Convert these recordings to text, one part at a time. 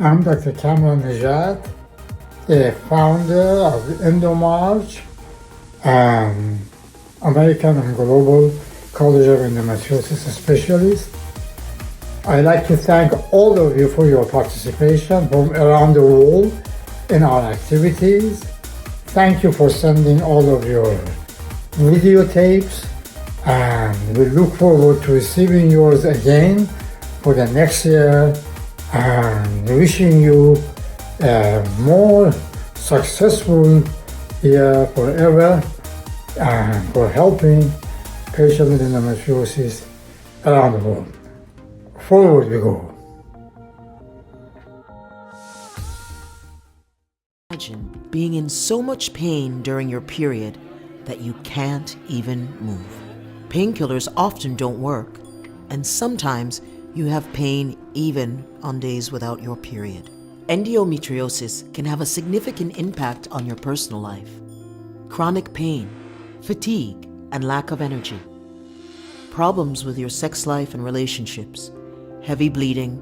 I'm Dr. Cameron Najat, the founder of EndoMarch, American and Global College of Endometriosis Specialist. I'd like to thank all of you for your participation from around the world in our activities. Thank you for sending all of your videotapes, and we look forward to receiving yours again for the next year, and wishing you a more successful year forever, and for helping patients with endometriosis around the world. Forward we go. Imagine being in so much pain during your period that you can't even move. Painkillers often don't work, and sometimes you have pain even on days without your period. Endometriosis can have a significant impact on your personal life. Chronic pain, fatigue, and lack of energy. Problems with your sex life and relationships. Heavy bleeding,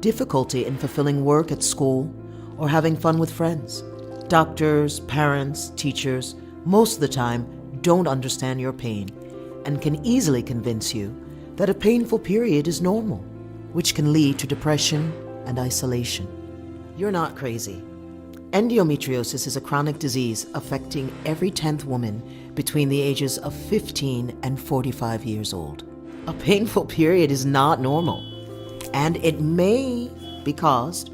difficulty in fulfilling work at school, or having fun with friends. Doctors, parents, teachers, most of the time don't understand your pain and can easily convince you that a painful period is normal, which can lead to depression and isolation. You're not crazy. Endometriosis is a chronic disease affecting every 10th woman between the ages of 15 and 45 years old. A painful period is not normal, and it may be caused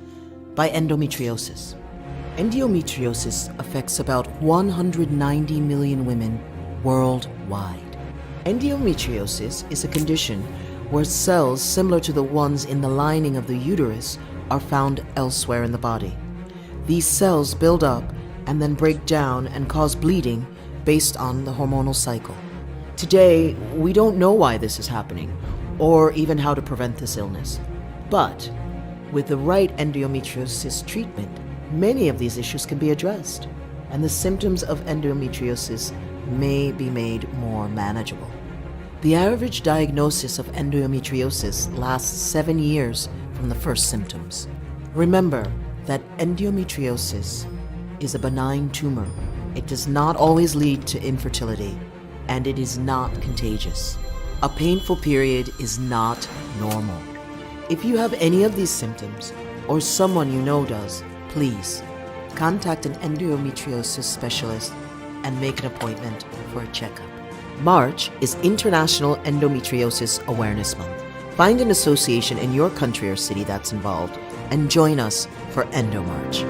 by endometriosis. Endometriosis affects about 190 million women worldwide. Endometriosis is a condition where cells similar to the ones in the lining of the uterus are found elsewhere in the body. These cells build up and then break down and cause bleeding based on the hormonal cycle. Today, we don't know why this is happening or even how to prevent this illness. But with the right endometriosis treatment, many of these issues can be addressed, and the symptoms of endometriosis may be made more manageable. The average diagnosis of endometriosis lasts 7 years from the first symptoms. Remember that endometriosis is a benign tumor. It does not always lead to infertility, and it is not contagious. A painful period is not normal. If you have any of these symptoms, or someone you know does, please contact an endometriosis specialist and make an appointment for a checkup. March is International Endometriosis Awareness Month. Find an association in your country or city that's involved and join us for EndoMarch.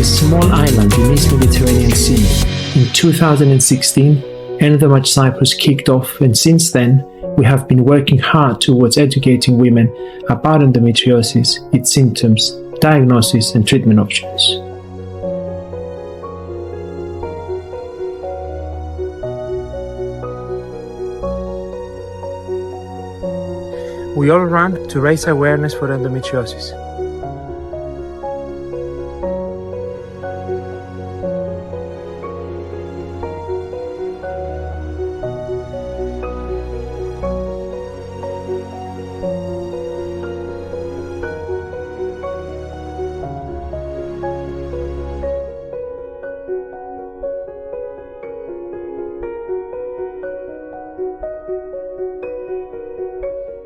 Small island in East Mediterranean Sea. In 2016, EndMarch Cyprus kicked off, and since then, we have been working hard towards educating women about endometriosis, its symptoms, diagnosis, and treatment options. We all run to raise awareness for endometriosis.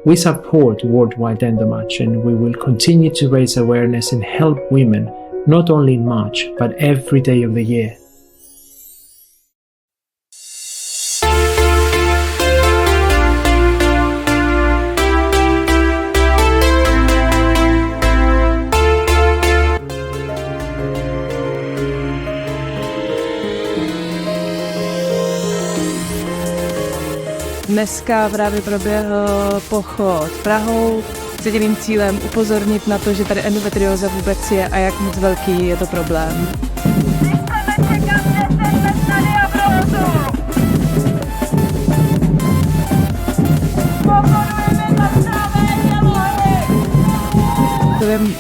We support worldwide EndoMarch, and we will continue to raise awareness and help women not only in March, but every day of the year. Dneska právě proběhl pochod Prahou s jediným cílem upozornit na to, že tady endometrióza vůbec je a jak moc velký je to problém.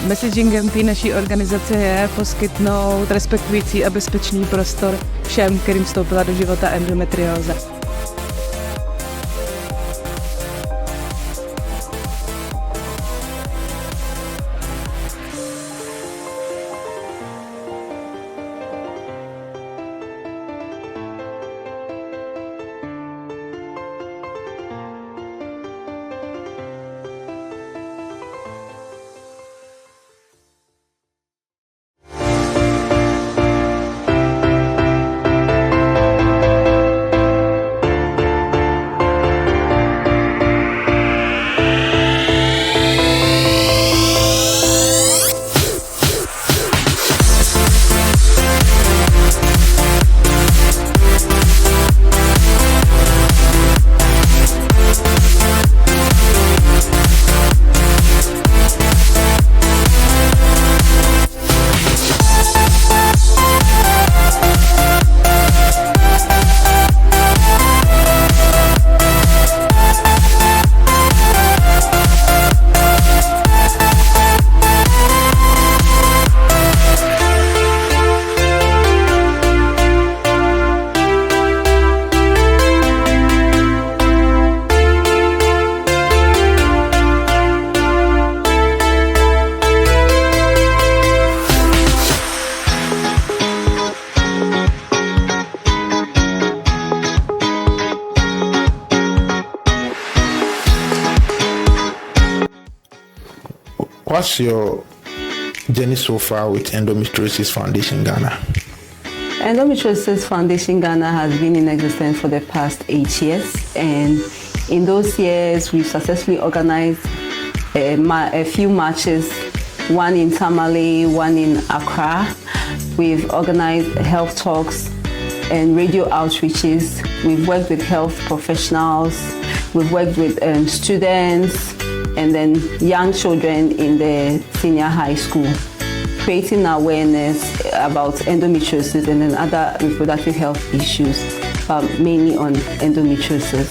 Messagingem té naší organizace je poskytnout respektující a bezpečný prostor všem, kterým vstoupila do života endometrióza. What's your journey so far with Endometriosis Foundation Ghana? Endometriosis Foundation Ghana has been in existence for the past 8 years, and in those years we've successfully organized a few marches, one in Tamale, one in Accra. We've organized health talks and radio outreaches. We've worked with health professionals. We've worked with students and then young children in the senior high school, creating awareness about endometriosis and then other reproductive health issues, mainly on endometriosis.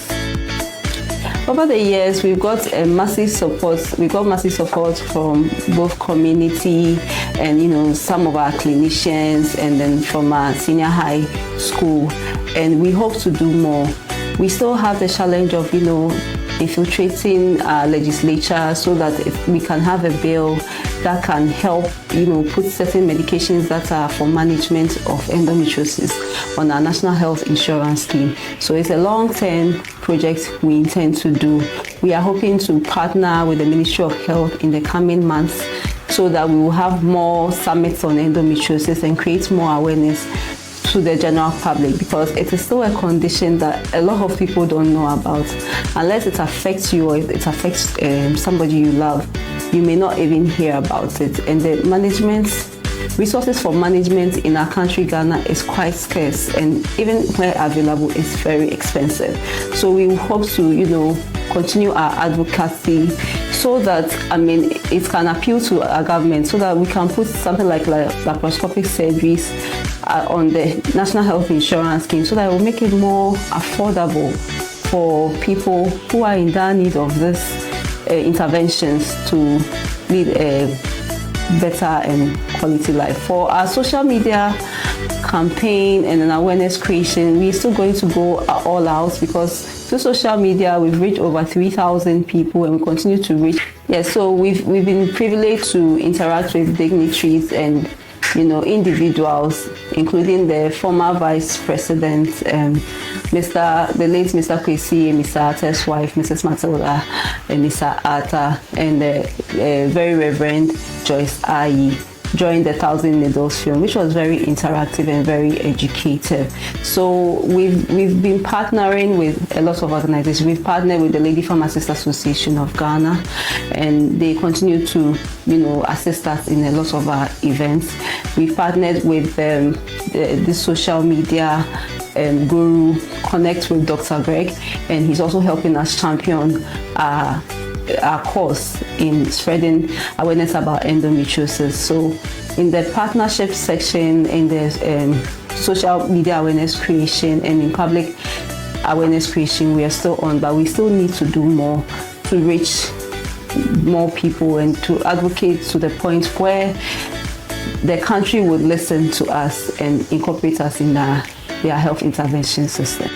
Over the years, we've got massive support. We got massive support from both community and some of our clinicians, and then from our senior high school. And we hope to do more. We still have the challenge of infiltrating our legislature so that we can have a bill that can help, put certain medications that are for management of endometriosis on our national health insurance scheme. So it's a long-term project we intend to do. We are hoping to partner with the Ministry of Health in the coming months so that we will have more summits on endometriosis and create more awareness to the general public, because it is still a condition that a lot of people don't know about. Unless it affects you or it affects somebody you love, you may not even hear about it. And the resources for management in our country, Ghana, is quite scarce, and even where available, it's very expensive. So we hope to, continue our advocacy so that, it can appeal to our government so that we can put something like laparoscopic surgeries on the National Health Insurance Scheme, so that it will make it more affordable for people who are in dire need of these interventions to lead a better and quality life. For our social media campaign and an awareness creation, we're still going to go all out, because through social media we've reached over 3,000 people and we continue to reach. So we've been privileged to interact with dignitaries and individuals, including the former Vice President, the late Mr. Kwesi, Mr. Arthur's wife, Mrs. Matilda, and Mr. Arthur, and the very Reverend Joyce Ayi, joined the Thousand Needles film, which was very interactive and very educative. So we've been partnering with a lot of organizations. We've partnered with the Lady Pharmacists Association of Ghana, and they continue to assist us in a lot of our events. We've partnered with the social media guru, Connect with Dr. Greg, and he's also helping us champion our course in spreading awareness about endometriosis. So in the partnership section, in the social media awareness creation, and in public awareness creation, we are still on, but we still need to do more to reach more people and to advocate to the point where the country would listen to us and incorporate us in their health intervention system.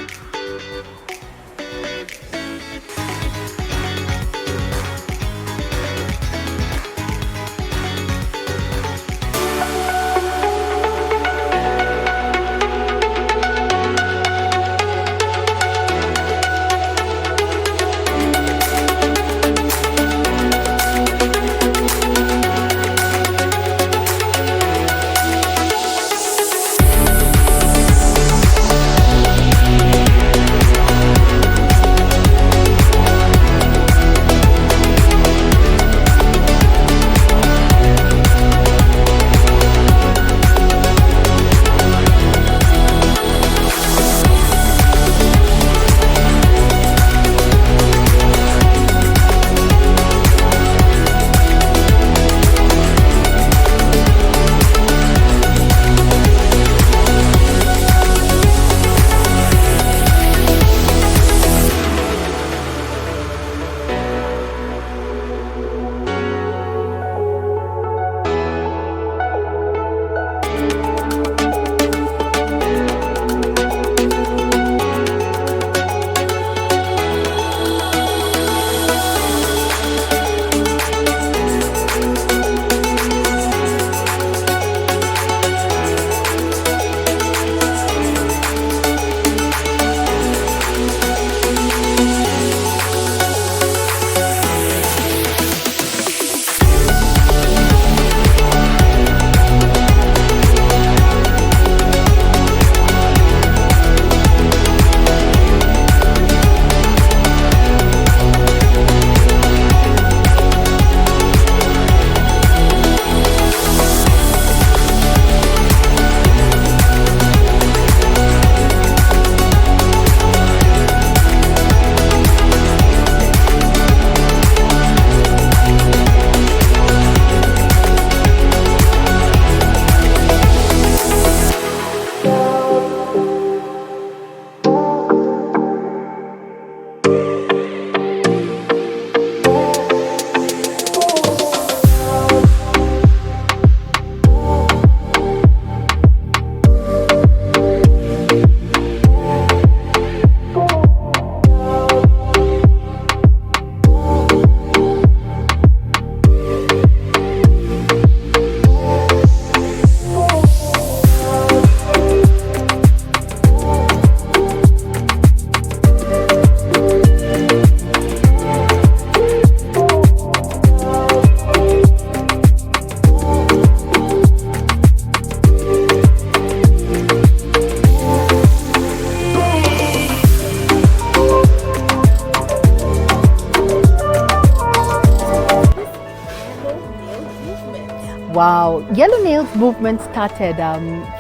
Wow, Yellow Nails movement started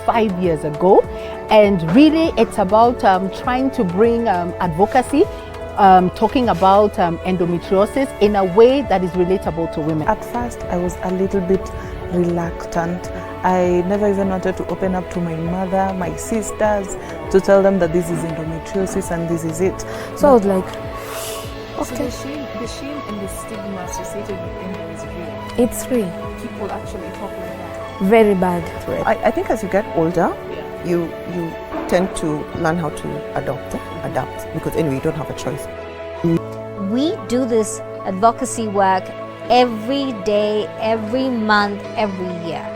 5 years ago, and really it's about trying to bring advocacy, talking about endometriosis in a way that is relatable to women. At first, I was a little bit reluctant. I never even wanted to open up to my mother, my sisters, to tell them that this is endometriosis and this is it. So I was like, okay. So the shame and the stigma associated with endo is real. It's real. People actually talk like that. Very bad. I think as you get older, you tend to learn how to adapt, because anyway, you don't have a choice. We do this advocacy work every day, every month, every year.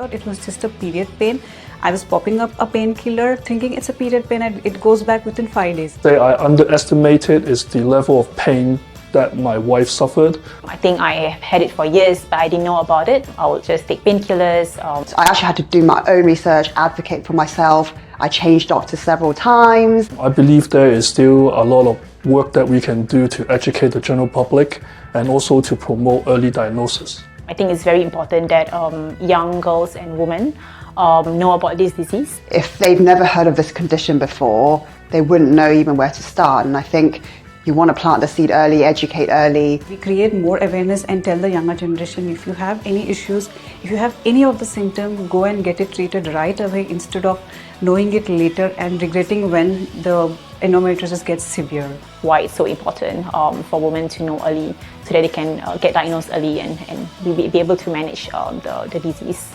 thought it was just a period pain. I was popping up a painkiller thinking it's a period pain and it goes back within 5 days. I underestimated is the level of pain that my wife suffered. I think I had it for years, but I didn't know about it. I would just take painkillers. I actually had to do my own research, advocate for myself. I changed doctors several times. I believe there is still a lot of work that we can do to educate the general public and also to promote early diagnosis. I think it's very important that young girls and women know about this disease. If they've never heard of this condition before, they wouldn't know even where to start. And I think you want to plant the seed early, educate early. We create more awareness and tell the younger generation, if you have any issues, if you have any of the symptoms, go and get it treated right away instead of knowing it later and regretting when the endometriosis gets severe. Why it's so important for women to know early so that they can get diagnosed early and be able to manage the disease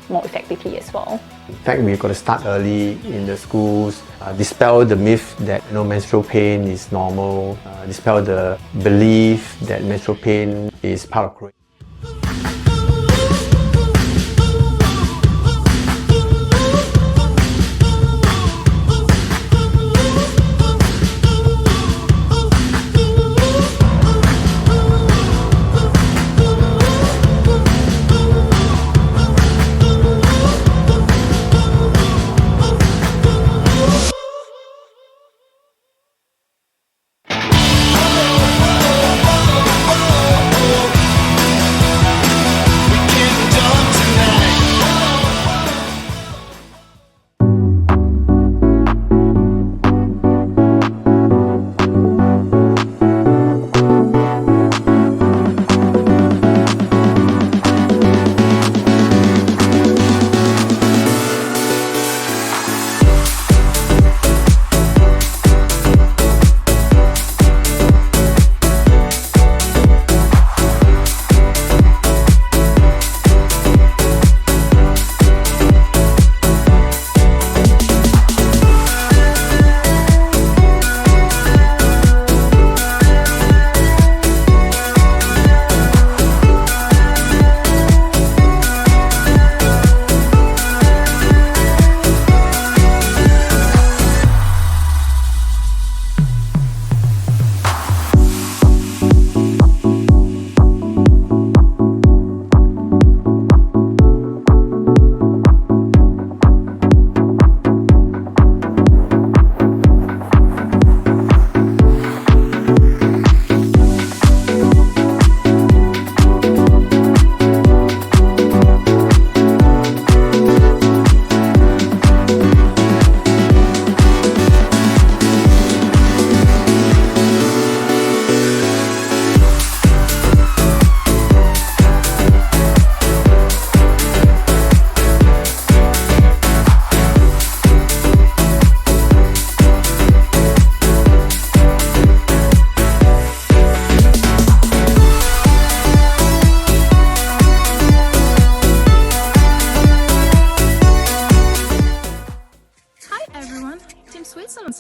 more effectively as well. In fact, we've got to start early in the schools, dispel the myth that menstrual pain is normal, dispel the belief that menstrual pain is part of growing.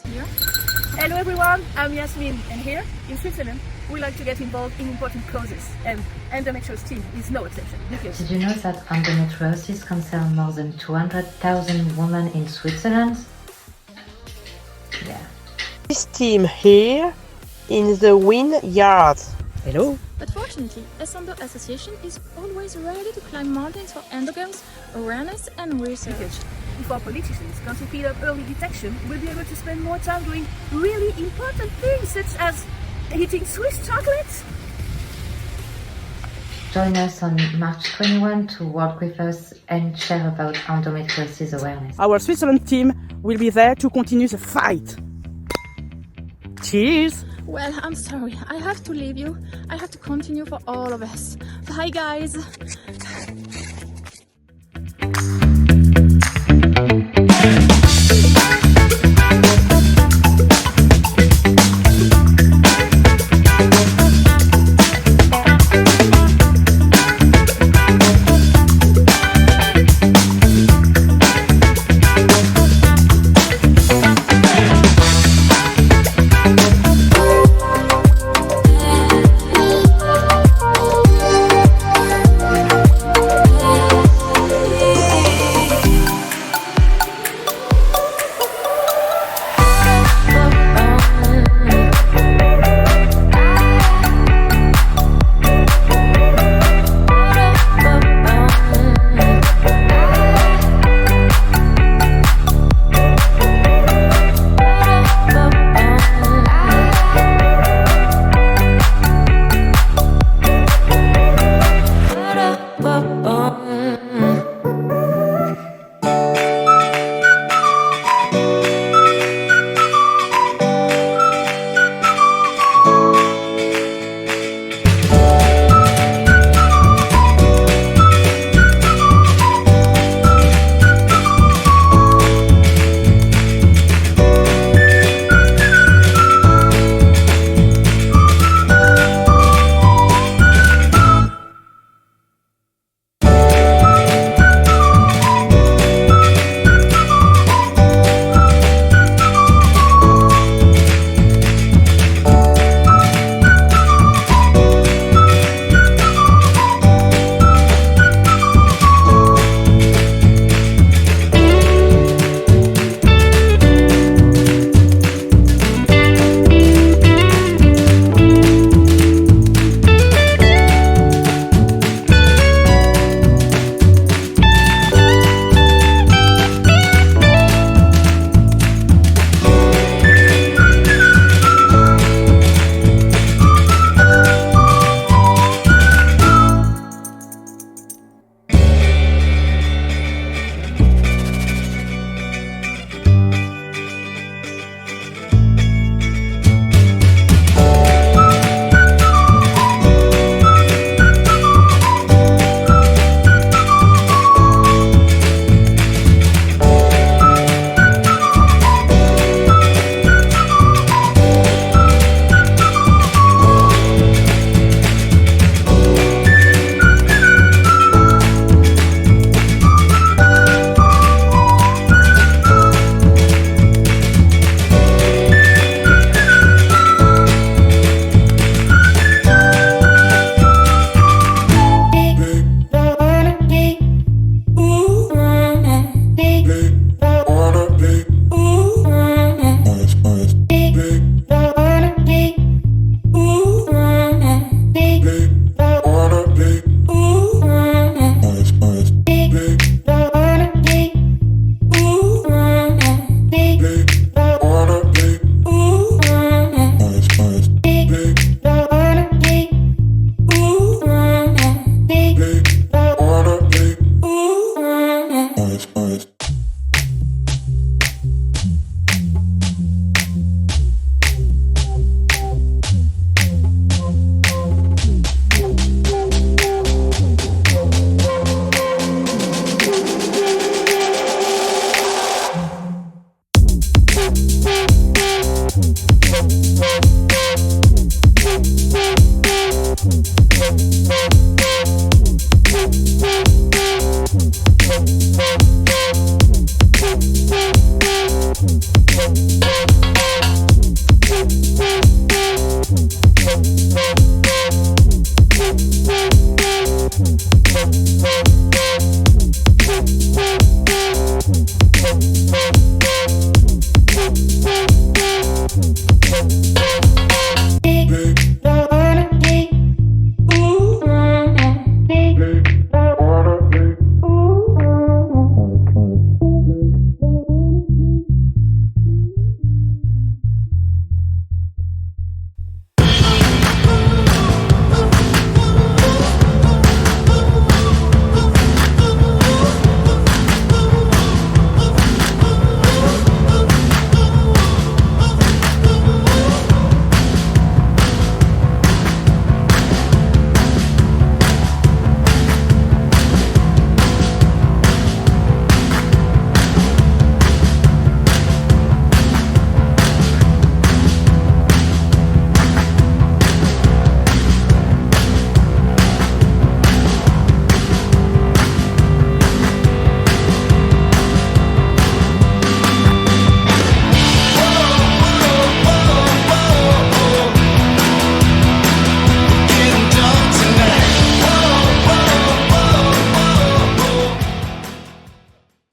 Here. Hello everyone, I'm Yasmin, and here in Switzerland we like to get involved in important causes, and EndoMetriosis team is no exception. Did you know that endometriosis concerns more than 200,000 women in Switzerland? Yeah. This team here in the vineyard. Hello. But fortunately, Endo Association is always ready to climb mountains for endogirls, awareness and research. If our politicians can speed up early detection, we'll be able to spend more time doing really important things such as eating Swiss chocolates. Join us on March 21 to work with us and share about endometriosis awareness. Our Switzerland team will be there to continue the fight. Cheers! Well, I'm sorry, I have to leave you. I have to continue for all of us. Bye guys!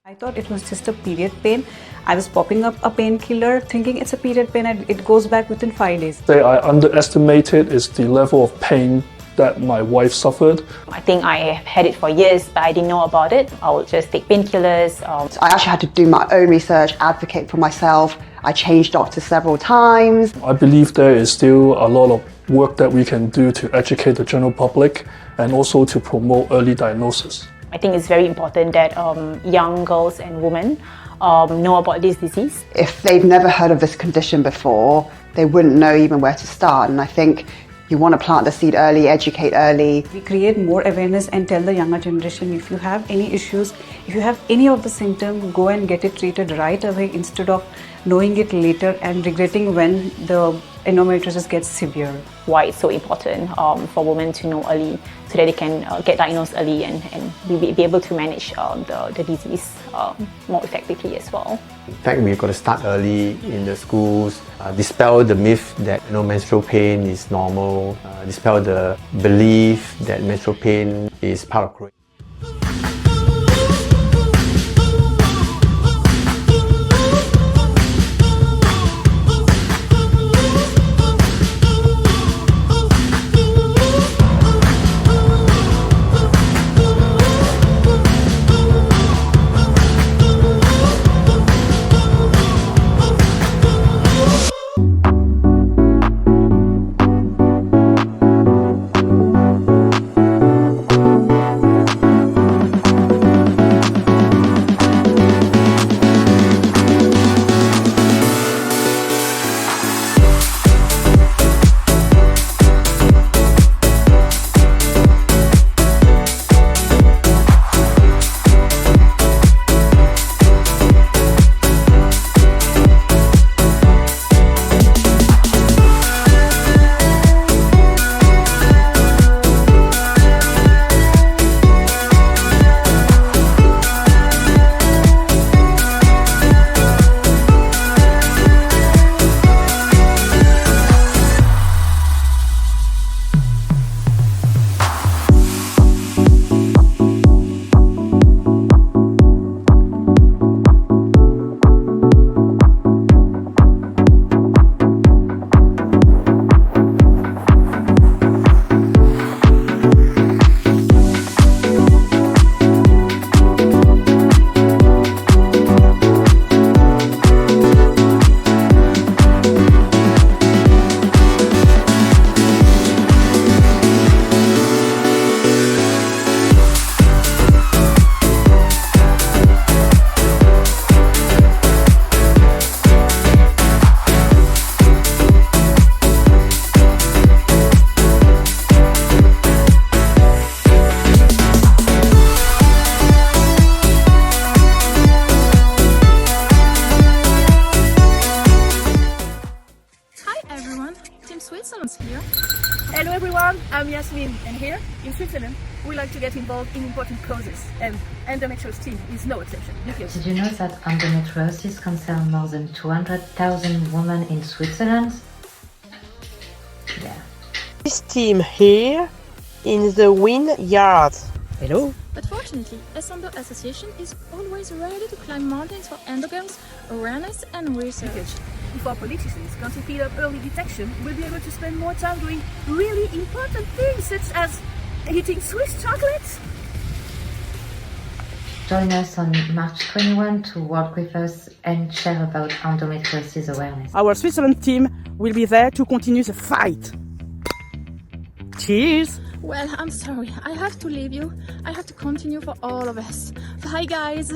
I thought it was just a period pain. I was popping up a painkiller thinking it's a period pain and it goes back within 5 days. I underestimated is the level of pain that my wife suffered. I think I have had it for years, but I didn't know about it. I would just take painkillers. I actually had to do my own research, advocate for myself. I changed doctors several times. I believe there is still a lot of work that we can do to educate the general public and also to promote early diagnosis. I think it's very important that young girls and women know about this disease. If they've never heard of this condition before, they wouldn't know even where to start. And I think you want to plant the seed early, educate early. We create more awareness and tell the younger generation, if you have any issues, if you have any of the symptoms, go and get it treated right away instead of knowing it later and regretting when the endometriosis gets severe. Why it's so important for women to know early so that they can get diagnosed early and be able to manage the disease more effectively as well. In fact, we've got to start early in the schools, dispel the myth that menstrual pain is normal, dispel the belief that menstrual pain is part of growing. Here. Hello everyone, I'm Yasmin, and here in Switzerland we like to get involved in important causes, and EndoMetriosis team is no exception. Did you know that endometriosis concerns more than 200,000 women in Switzerland? Yeah. This team here in the vineyard. Hello. But fortunately, Endo Association is always ready to climb mountains for endogirls, awareness and research. If our politicians can speed up early detection, we'll be able to spend more time doing really important things such as eating Swiss chocolates. Join us on March 21 to work with us and share about endometriosis awareness. Our Switzerland team will be there to continue the fight. Cheers! Well, I'm sorry, I have to leave you. I have to continue for all of us. Bye, guys.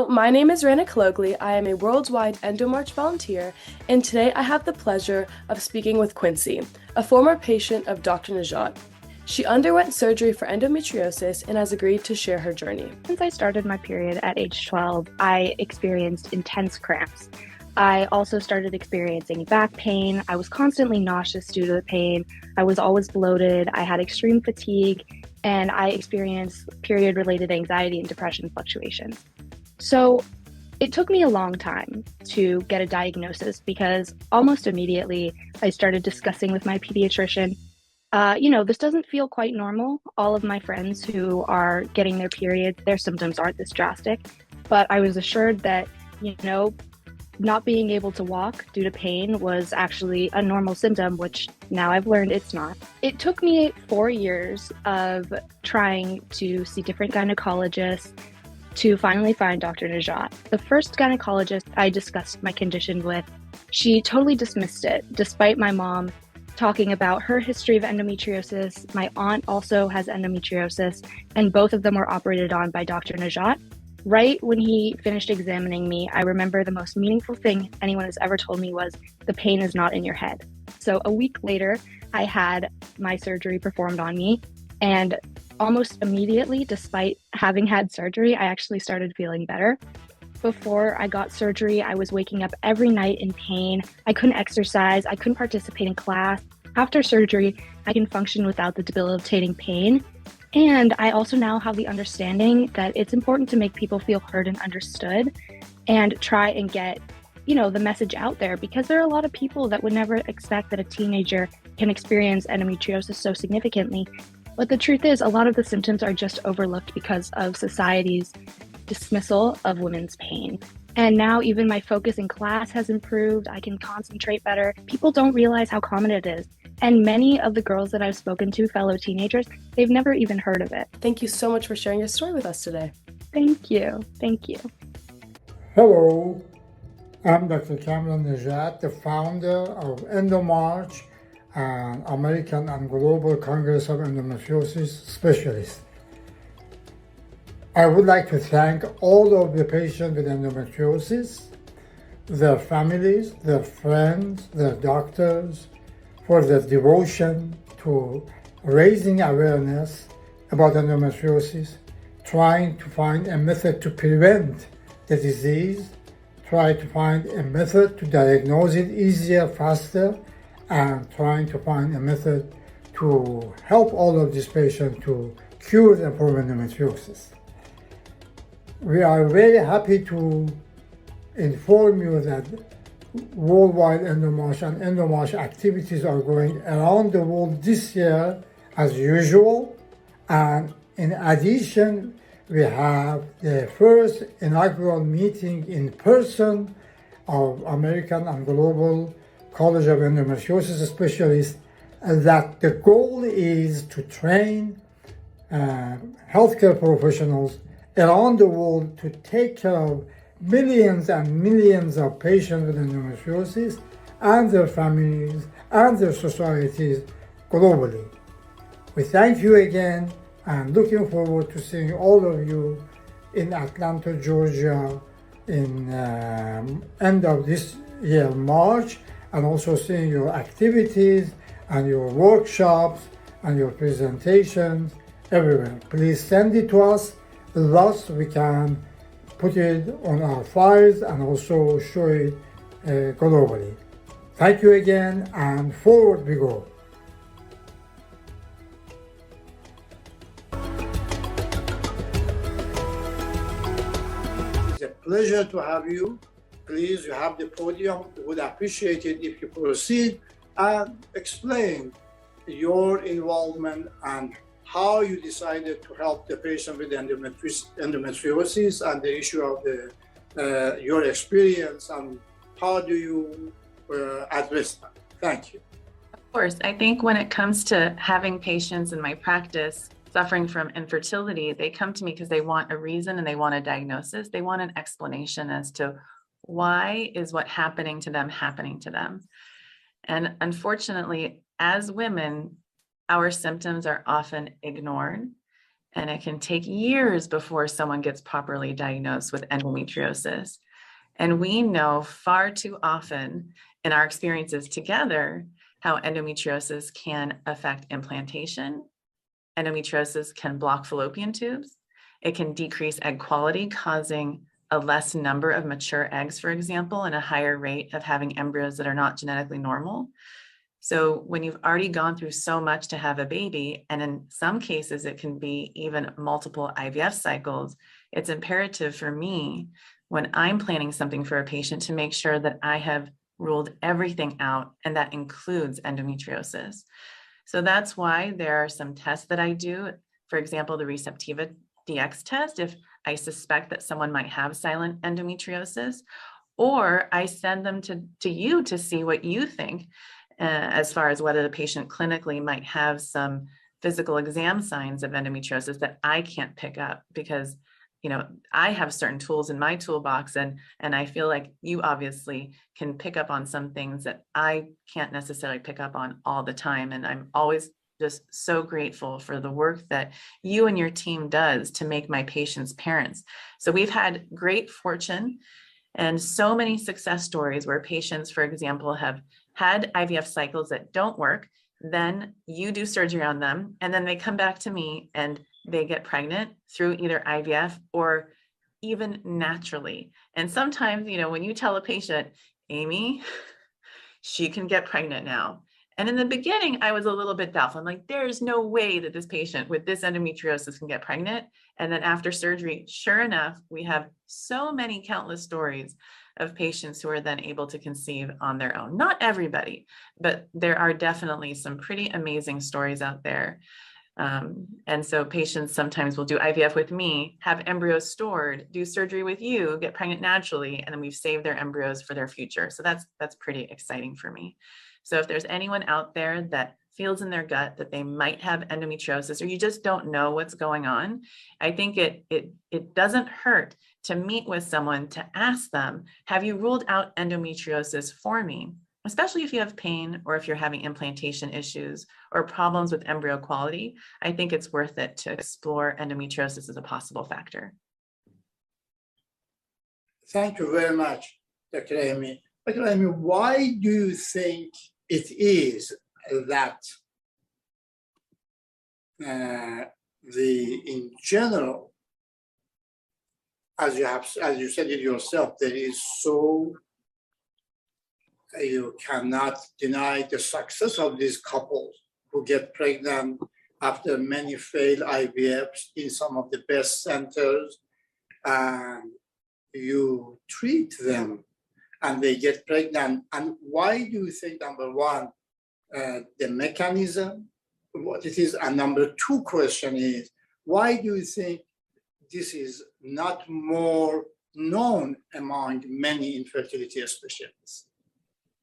My name is Rana Kalogli. I am a worldwide EndoMarch volunteer, and today I have the pleasure of speaking with Quincy, a former patient of Dr. Najat. She underwent surgery for endometriosis and has agreed to share her journey. Since I started my period at age 12, I experienced intense cramps. I also started experiencing back pain. I was constantly nauseous due to the pain. I was always bloated. I had extreme fatigue, and I experienced period-related anxiety and depression fluctuations. So it took me a long time to get a diagnosis because almost immediately I started discussing with my pediatrician, this doesn't feel quite normal. All of my friends who are getting their periods, their symptoms aren't this drastic. But I was assured that, not being able to walk due to pain was actually a normal symptom, which now I've learned it's not. It took me 4 years of trying to see different gynecologists to finally find Dr. Najat. The first gynecologist I discussed my condition with, she totally dismissed it, despite my mom talking about her history of endometriosis. My aunt also has endometriosis, and both of them were operated on by Dr. Najat. Right when he finished examining me, I remember the most meaningful thing anyone has ever told me was, the pain is not in your head. So a week later, I had my surgery performed on me, and almost immediately, despite having had surgery, I actually started feeling better. Before I got surgery, I was waking up every night in pain. I couldn't exercise. I couldn't participate in class. After surgery, I can function without the debilitating pain. And I also now have the understanding that it's important to make people feel heard and understood and try and get, the message out there, because there are a lot of people that would never expect that a teenager can experience endometriosis so significantly. But the truth is, a lot of the symptoms are just overlooked because of society's dismissal of women's pain. And now even my focus in class has improved. I can concentrate better. People don't realize how common it is. And many of the girls that I've spoken to, fellow teenagers, they've never even heard of it. Thank you so much for sharing your story with us today. Thank you. Thank you. Hello, I'm Dr. Kamran Najat, the founder of EndoMarch, an American and Global Congress of Endometriosis Specialists. I would like to thank all of the patients with endometriosis, their families, their friends, their doctors, for their devotion to raising awareness about endometriosis, trying to find a method to prevent the disease, try to find a method to diagnose it easier, faster, and trying to find a method to help all of these patients to cure them from endometriosis. We are very happy to inform you that worldwide EndOMarch and EndoMarch activities are going around the world this year as usual. And in addition, we have the first inaugural meeting in person of American and Global College of Endometriosis Specialists, and that the goal is to train healthcare professionals around the world to take care of millions and millions of patients with endometriosis and their families and their societies globally. We thank you again and looking forward to seeing all of you in Atlanta, Georgia in end of this year, March, and also seeing your activities and your workshops and your presentations everywhere. Please send it to us, thus we can put it on our files and also show it globally. Thank you again, and forward we go. It's a pleasure to have you. Please, you have the podium. Would appreciate it if you proceed and explain your involvement and how you decided to help the patient with endometriosis and the issue of your experience, and how do you address that? Thank you. Of course, I think when it comes to having patients in my practice suffering from infertility, they come to me because they want a reason and they want a diagnosis. They want an explanation as to why is what happening to them. And unfortunately, as women, our symptoms are often ignored, and it can take years before someone gets properly diagnosed with endometriosis. And we know far too often in our experiences together how endometriosis can affect implantation. Endometriosis can block fallopian tubes. It can decrease egg quality, causing a less number of mature eggs, for example, and a higher rate of having embryos that are not genetically normal. So when you've already gone through so much to have a baby, and in some cases it can be even multiple IVF cycles, it's imperative for me when I'm planning something for a patient to make sure that I have ruled everything out, and that includes endometriosis. So that's why there are some tests that I do. For example, the Receptiva DX test, if I suspect that someone might have silent endometriosis, or I send them to you to see what you think as far as whether the patient clinically might have some physical exam signs of endometriosis that I can't pick up, because I have certain tools in my toolbox, and I feel like you obviously can pick up on some things that I can't necessarily pick up on all the time. And I'm always just so grateful for the work that you and your team does to make my patients parents. So we've had great fortune and so many success stories where patients, for example, have had IVF cycles that don't work. Then you do surgery on them, and then they come back to me and they get pregnant through either IVF or even naturally. And sometimes, when you tell a patient, Amy, she can get pregnant now. And in the beginning, I was a little bit doubtful. I'm like, there's no way that this patient with this endometriosis can get pregnant. And then after surgery, sure enough, we have so many countless stories of patients who are then able to conceive on their own. Not everybody, but there are definitely some pretty amazing stories out there. And so patients sometimes will do IVF with me, have embryos stored, do surgery with you, get pregnant naturally, and then we've saved their embryos for their future. So that's pretty exciting for me. So if there's anyone out there that feels in their gut that they might have endometriosis, or you just don't know what's going on, I think it doesn't hurt to meet with someone to ask them, have you ruled out endometriosis for me? Especially if you have pain, or if you're having implantation issues or problems with embryo quality, I think it's worth it to explore endometriosis as a possible factor. Thank you very much, Dr. Amy. Dr. Amy, why do you think it is that in general, as you said it yourself, there is you cannot deny the success of these couples who get pregnant after many failed IVFs in some of the best centers, and you treat them and they get pregnant. And why do you think, number one, the mechanism, what it is, and number two question is, why do you think this is not more known among many infertility specialists?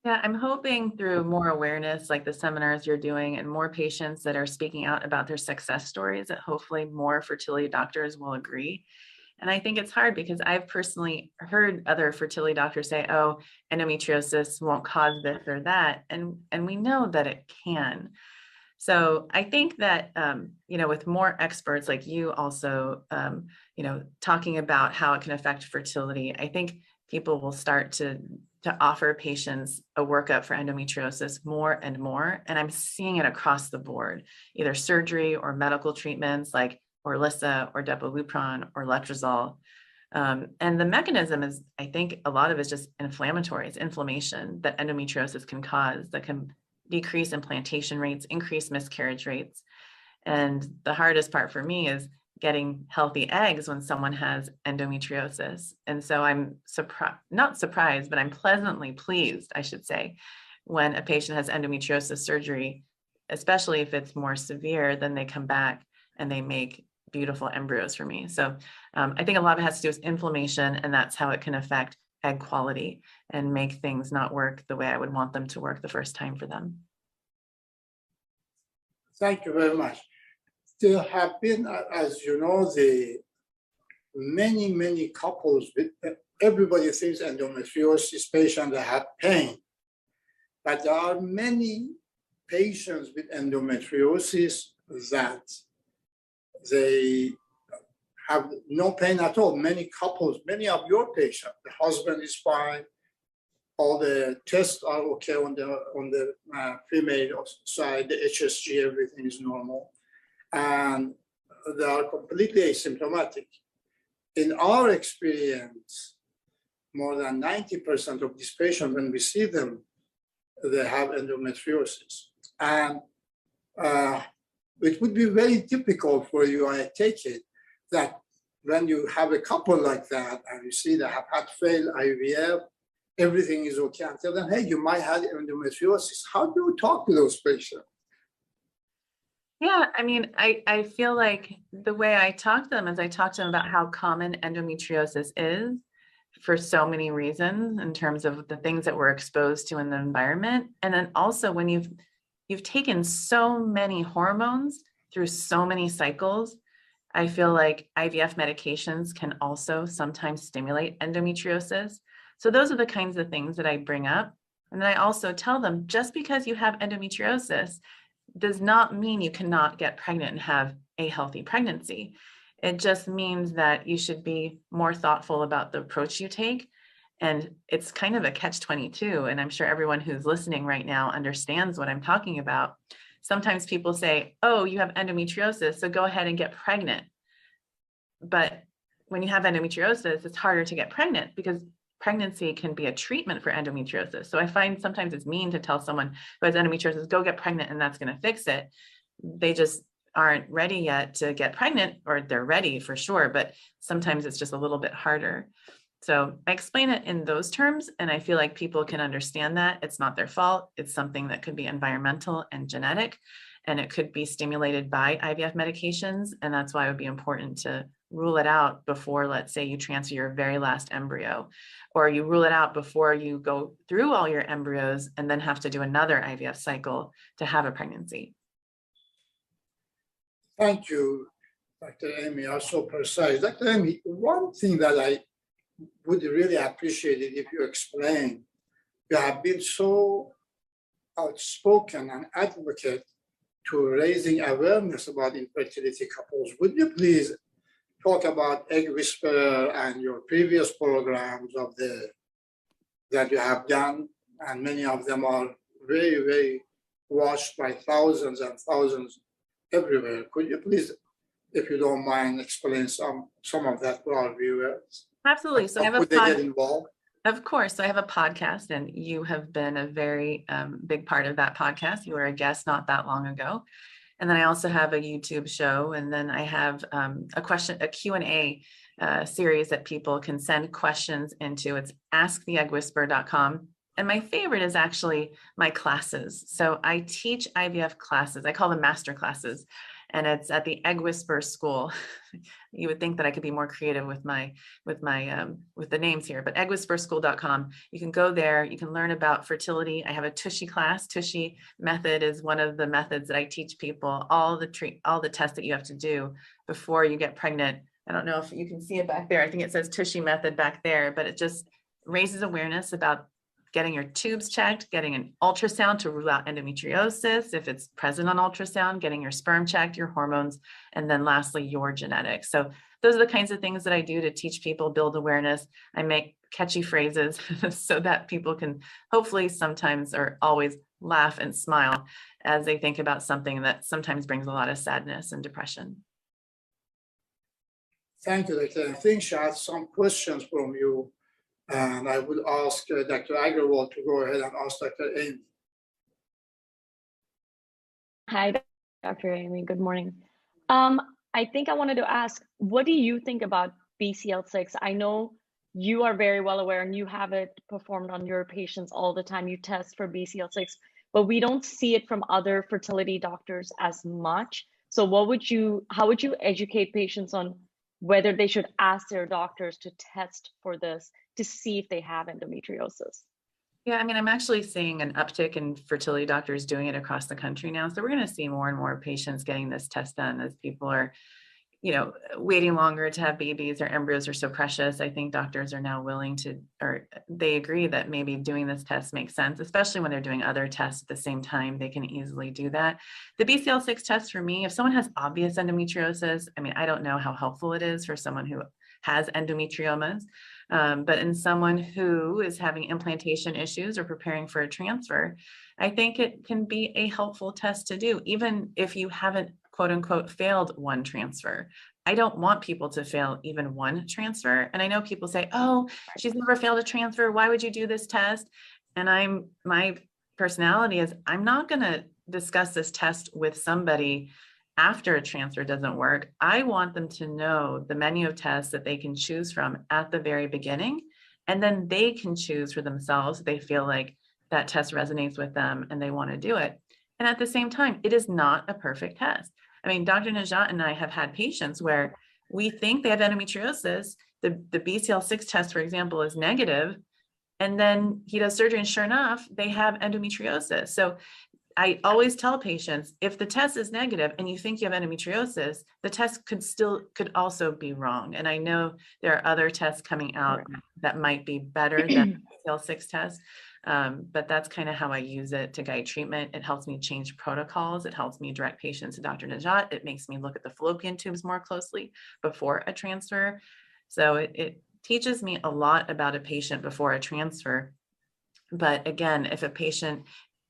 Yeah, I'm hoping through more awareness, like the seminars you're doing, and more patients that are speaking out about their success stories, that hopefully more fertility doctors will agree. And I think it's hard because I've personally heard other fertility doctors say, oh, endometriosis won't cause this or that. And we know that it can. So I think that, with more experts like you also, talking about how it can affect fertility, I think people will start to offer patients a workup for endometriosis more and more. And I'm seeing it across the board, either surgery or medical treatments like Orlissa or Depo-Lupron or Letrozole. And the mechanism is, I think a lot of it is just inflammatory. It's inflammation that endometriosis can cause that can decrease implantation rates, increase miscarriage rates. And the hardest part for me is getting healthy eggs when someone has endometriosis. And so I'm not surprised, but I'm pleasantly pleased, I should say, when a patient has endometriosis surgery, especially if it's more severe, then they come back and they make beautiful embryos for me. So I think a lot of it has to do with inflammation, and that's how it can affect egg quality and make things not work the way I would want them to work the first time for them. Thank you very much. There have been, as you know, the many couples with, everybody thinks endometriosis patients that have pain, but there are many patients with endometriosis that they have no pain at all. Many couples, many of your patients, the husband is fine, all the tests are okay on the female side, the HSG, everything is normal, and they are completely asymptomatic. In our experience, more than 90% of these patients, when we see them, they have endometriosis. And it would be very difficult for you, I take it, that when you have a couple like that and you see they have had failed IVF, everything is okay, and tell them, hey, you might have endometriosis. How do you talk to those patients? Yeah, I mean, I feel like the way I talk to them is I talk to them about how common endometriosis is for so many reasons in terms of the things that we're exposed to in the environment. And then also when you've taken so many hormones through so many cycles, I feel like IVF medications can also sometimes stimulate endometriosis. So those are the kinds of things that I bring up. And then I also tell them, just because you have endometriosis does not mean you cannot get pregnant and have a healthy pregnancy. It just means that you should be more thoughtful about the approach you take. And it's kind of a catch-22. And I'm sure everyone who's listening right now understands what I'm talking about. Sometimes people say, oh, you have endometriosis, so go ahead and get pregnant. But when you have endometriosis, it's harder to get pregnant because pregnancy can be a treatment for endometriosis. So I find sometimes it's mean to tell someone who has endometriosis, go get pregnant and that's going to fix it. They just aren't ready yet to get pregnant, or they're ready for sure, but sometimes it's just a little bit harder. So I explain it in those terms, and I feel like people can understand that it's not their fault. It's something that could be environmental and genetic, and it could be stimulated by IVF medications. And that's why it would be important to rule it out before, let's say, you transfer your very last embryo, or you rule it out before you go through all your embryos and then have to do another IVF cycle to have a pregnancy. Thank you, Dr. Amy, are so precise. Dr. Amy, one thing that I would really appreciate it if you explain, you have been so outspoken and advocate to raising awareness about infertility couples. Would you please talk about Egg Whisperer and your previous programs that you have done, and many of them are very, very watched by thousands and thousands everywhere. Could you please, if you don't mind, explain some of that to our viewers? Absolutely. So I have Could they get involved? Of course. So I have a podcast, and you have been a very big part of that podcast. You were a guest not that long ago. And then I also have a YouTube show, and then I have a Q&A series that people can send questions into. It's asktheeggwhisperer.com. And my favorite is actually my classes. So I teach IVF classes. I call them master classes, and it's at the Egg Whisperer School. You would think that I could be more creative with the names here, but eggwhispererschool.com. You can go there. You can learn about fertility. I have a Tushy class. Tushy method is one of the methods that I teach people. All the tests that you have to do before you get pregnant. I don't know if you can see it back there. I think it says Tushy method back there, but it just raises awareness about getting your tubes checked, getting an ultrasound to rule out endometriosis if it's present on ultrasound, getting your sperm checked, your hormones, and then lastly, your genetics. So those are the kinds of things that I do to teach people, build awareness. I make catchy phrases so that people can hopefully sometimes or always laugh and smile as they think about something that sometimes brings a lot of sadness and depression. Thank you, Dr. I think she had some questions from you. And I would ask Dr. Agarwal to go ahead and ask Dr. Amy. Hi, Dr. Amy. Good morning. I think I wanted to ask, what do you think about BCL6? I know you are very well aware and you have it performed on your patients all the time. You test for BCL6, but we don't see it from other fertility doctors as much. So how would you educate patients on whether they should ask their doctors to test for this to see if they have endometriosis? Yeah, I mean, I'm actually seeing an uptick in fertility doctors doing it across the country now. So we're going to see more and more patients getting this test done as people are, waiting longer to have babies. Their embryos are so precious. I think doctors are now willing to, or they agree that maybe doing this test makes sense, especially when they're doing other tests at the same time. They can easily do that. The BCL6 test for me, if someone has obvious endometriosis, I mean, I don't know how helpful it is for someone who has endometriomas, but in someone who is having implantation issues or preparing for a transfer, I think it can be a helpful test to do, even if you haven't quote unquote failed one transfer. I don't want people to fail even one transfer. And I know people say, oh, she's never failed a transfer. Why would you do this test? And my personality is I'm not going to discuss this test with somebody after a transfer doesn't work. I want them to know the menu of tests that they can choose from at the very beginning, and then they can choose for themselves if they feel like that test resonates with them and they want to do it. And at the same time, it is not a perfect test. I mean, Dr. Najat and I have had patients where we think they have endometriosis. The BCL6 test, for example, is negative, and then he does surgery and sure enough, they have endometriosis. So I always tell patients, if the test is negative and you think you have endometriosis, the test could also be wrong. And I know there are other tests coming out that might be better than the BCL6 test, but that's kind of how I use it to guide treatment. It helps me change protocols. It helps me direct patients to Dr. Najat. It makes me look at the fallopian tubes more closely before a transfer. So it teaches me a lot about a patient before a transfer. But again, if a patient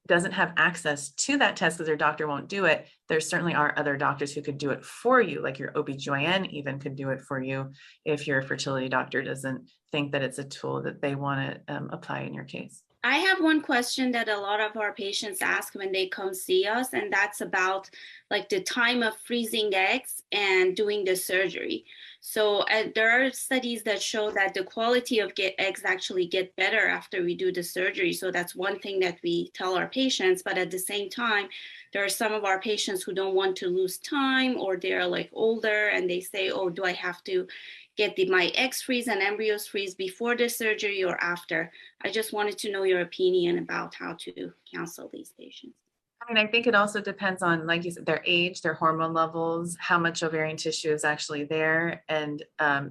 doesn't have access to that test because their doctor won't do it, there certainly are other doctors who could do it for you, like your OBGYN even could do it for you if your fertility doctor doesn't think that it's a tool that they want to apply in your case. I have one question that a lot of our patients ask when they come see us, and that's about like the time of freezing eggs and doing the surgery. So there are studies that show that the quality of eggs actually get better after we do the surgery. So that's one thing that we tell our patients. But at the same time, there are some of our patients who don't want to lose time, or they're like older and they say, oh, do I have to get my eggs freeze and embryos freeze before the surgery or after? I just wanted to know your opinion about how to counsel these patients. I mean, I think it also depends on, like you said, their age, their hormone levels, how much ovarian tissue is actually there, and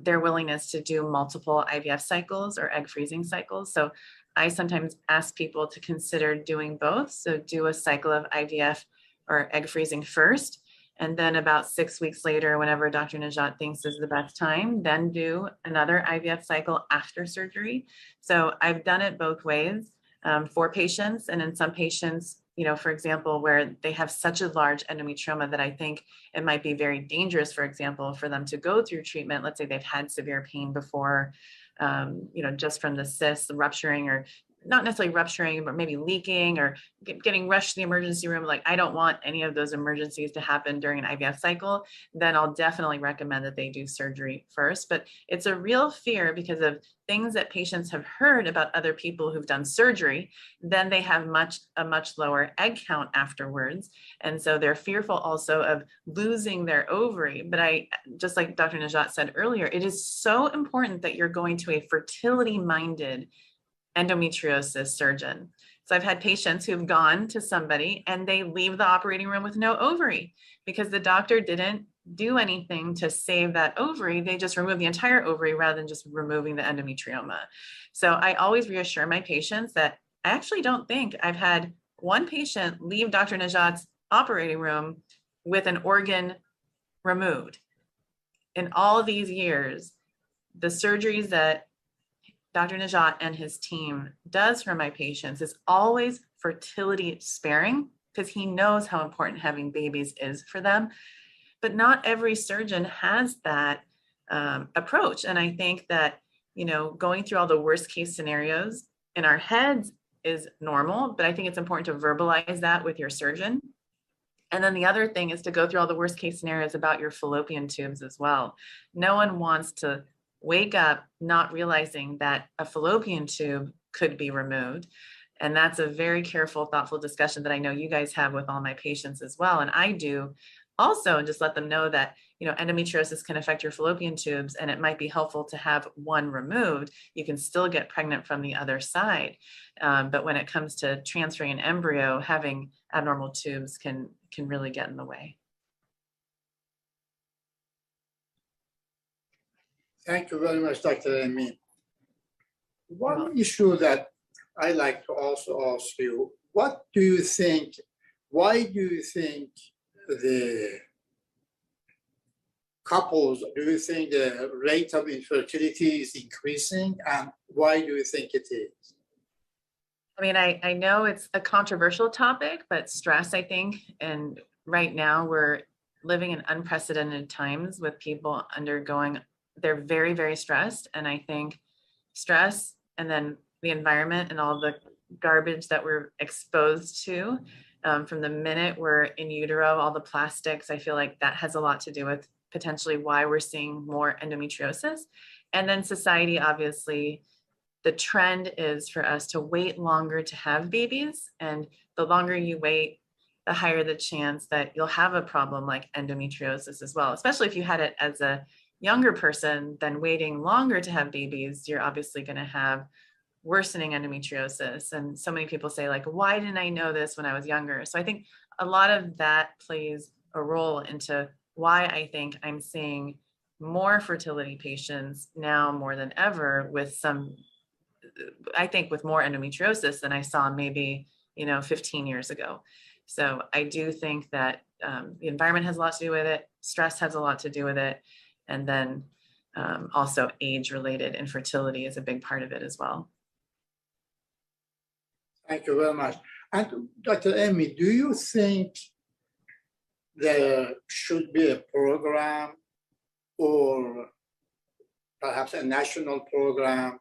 their willingness to do multiple IVF cycles or egg freezing cycles. So I sometimes ask people to consider doing both. So do a cycle of IVF or egg freezing first, and then about 6 weeks later, whenever Dr. Najat thinks is the best time, then do another IVF cycle after surgery. So I've done it both ways for patients. And in some patients, for example, where they have such a large endometrioma that I think it might be very dangerous, for example, for them to go through treatment. Let's say they've had severe pain before, just from the cyst rupturing or not necessarily rupturing, but maybe leaking or getting rushed to the emergency room, like I don't want any of those emergencies to happen during an IVF cycle, then I'll definitely recommend that they do surgery first. But it's a real fear because of things that patients have heard about other people who've done surgery. Then they have a much lower egg count afterwards. And so they're fearful also of losing their ovary. But just like Dr. Najat said earlier, it is so important that you're going to a fertility-minded endometriosis surgeon. So I've had patients who've gone to somebody and they leave the operating room with no ovary because the doctor didn't do anything to save that ovary. They just removed the entire ovary rather than just removing the endometrioma. So I always reassure my patients that I actually don't think I've had one patient leave Dr. Najat's operating room with an organ removed. In all these years, the surgeries that Dr. Najat and his team does for my patients is always fertility sparing because he knows how important having babies is for them. But not every surgeon has that approach. And I think that, going through all the worst case scenarios in our heads is normal, but I think it's important to verbalize that with your surgeon. And then the other thing is to go through all the worst case scenarios about your fallopian tubes as well. No one wants to wake up not realizing that a fallopian tube could be removed. And that's a very careful, thoughtful discussion that I know you guys have with all my patients as well. And I do also, and just let them know that, endometriosis can affect your fallopian tubes and it might be helpful to have one removed. You can still get pregnant from the other side. But when it comes to transferring an embryo, having abnormal tubes can really get in the way. Thank you very much, Dr. Amy. One issue that I like to also ask you, why do you think the couples, do you think the rate of infertility is increasing, and why do you think it is? I mean, I know it's a controversial topic, but stress, I think, and right now we're living in unprecedented times with people they're very, very stressed. And I think stress and then the environment and all the garbage that we're exposed to from the minute we're in utero, all the plastics, I feel like that has a lot to do with potentially why we're seeing more endometriosis. And then society, obviously, the trend is for us to wait longer to have babies. And the longer you wait, the higher the chance that you'll have a problem like endometriosis as well, especially if you had it as a younger person. Then waiting longer to have babies, you're obviously going to have worsening endometriosis. And so many people say, like, why didn't I know this when I was younger? So I think a lot of that plays a role into why I think I'm seeing more fertility patients now more than ever with more endometriosis than I saw maybe, 15 years ago. So I do think that the environment has a lot to do with it. Stress has a lot to do with it. And then also age-related infertility is a big part of it as well. Thank you very much. And Dr. Amy, do you think there should be a program or perhaps a national program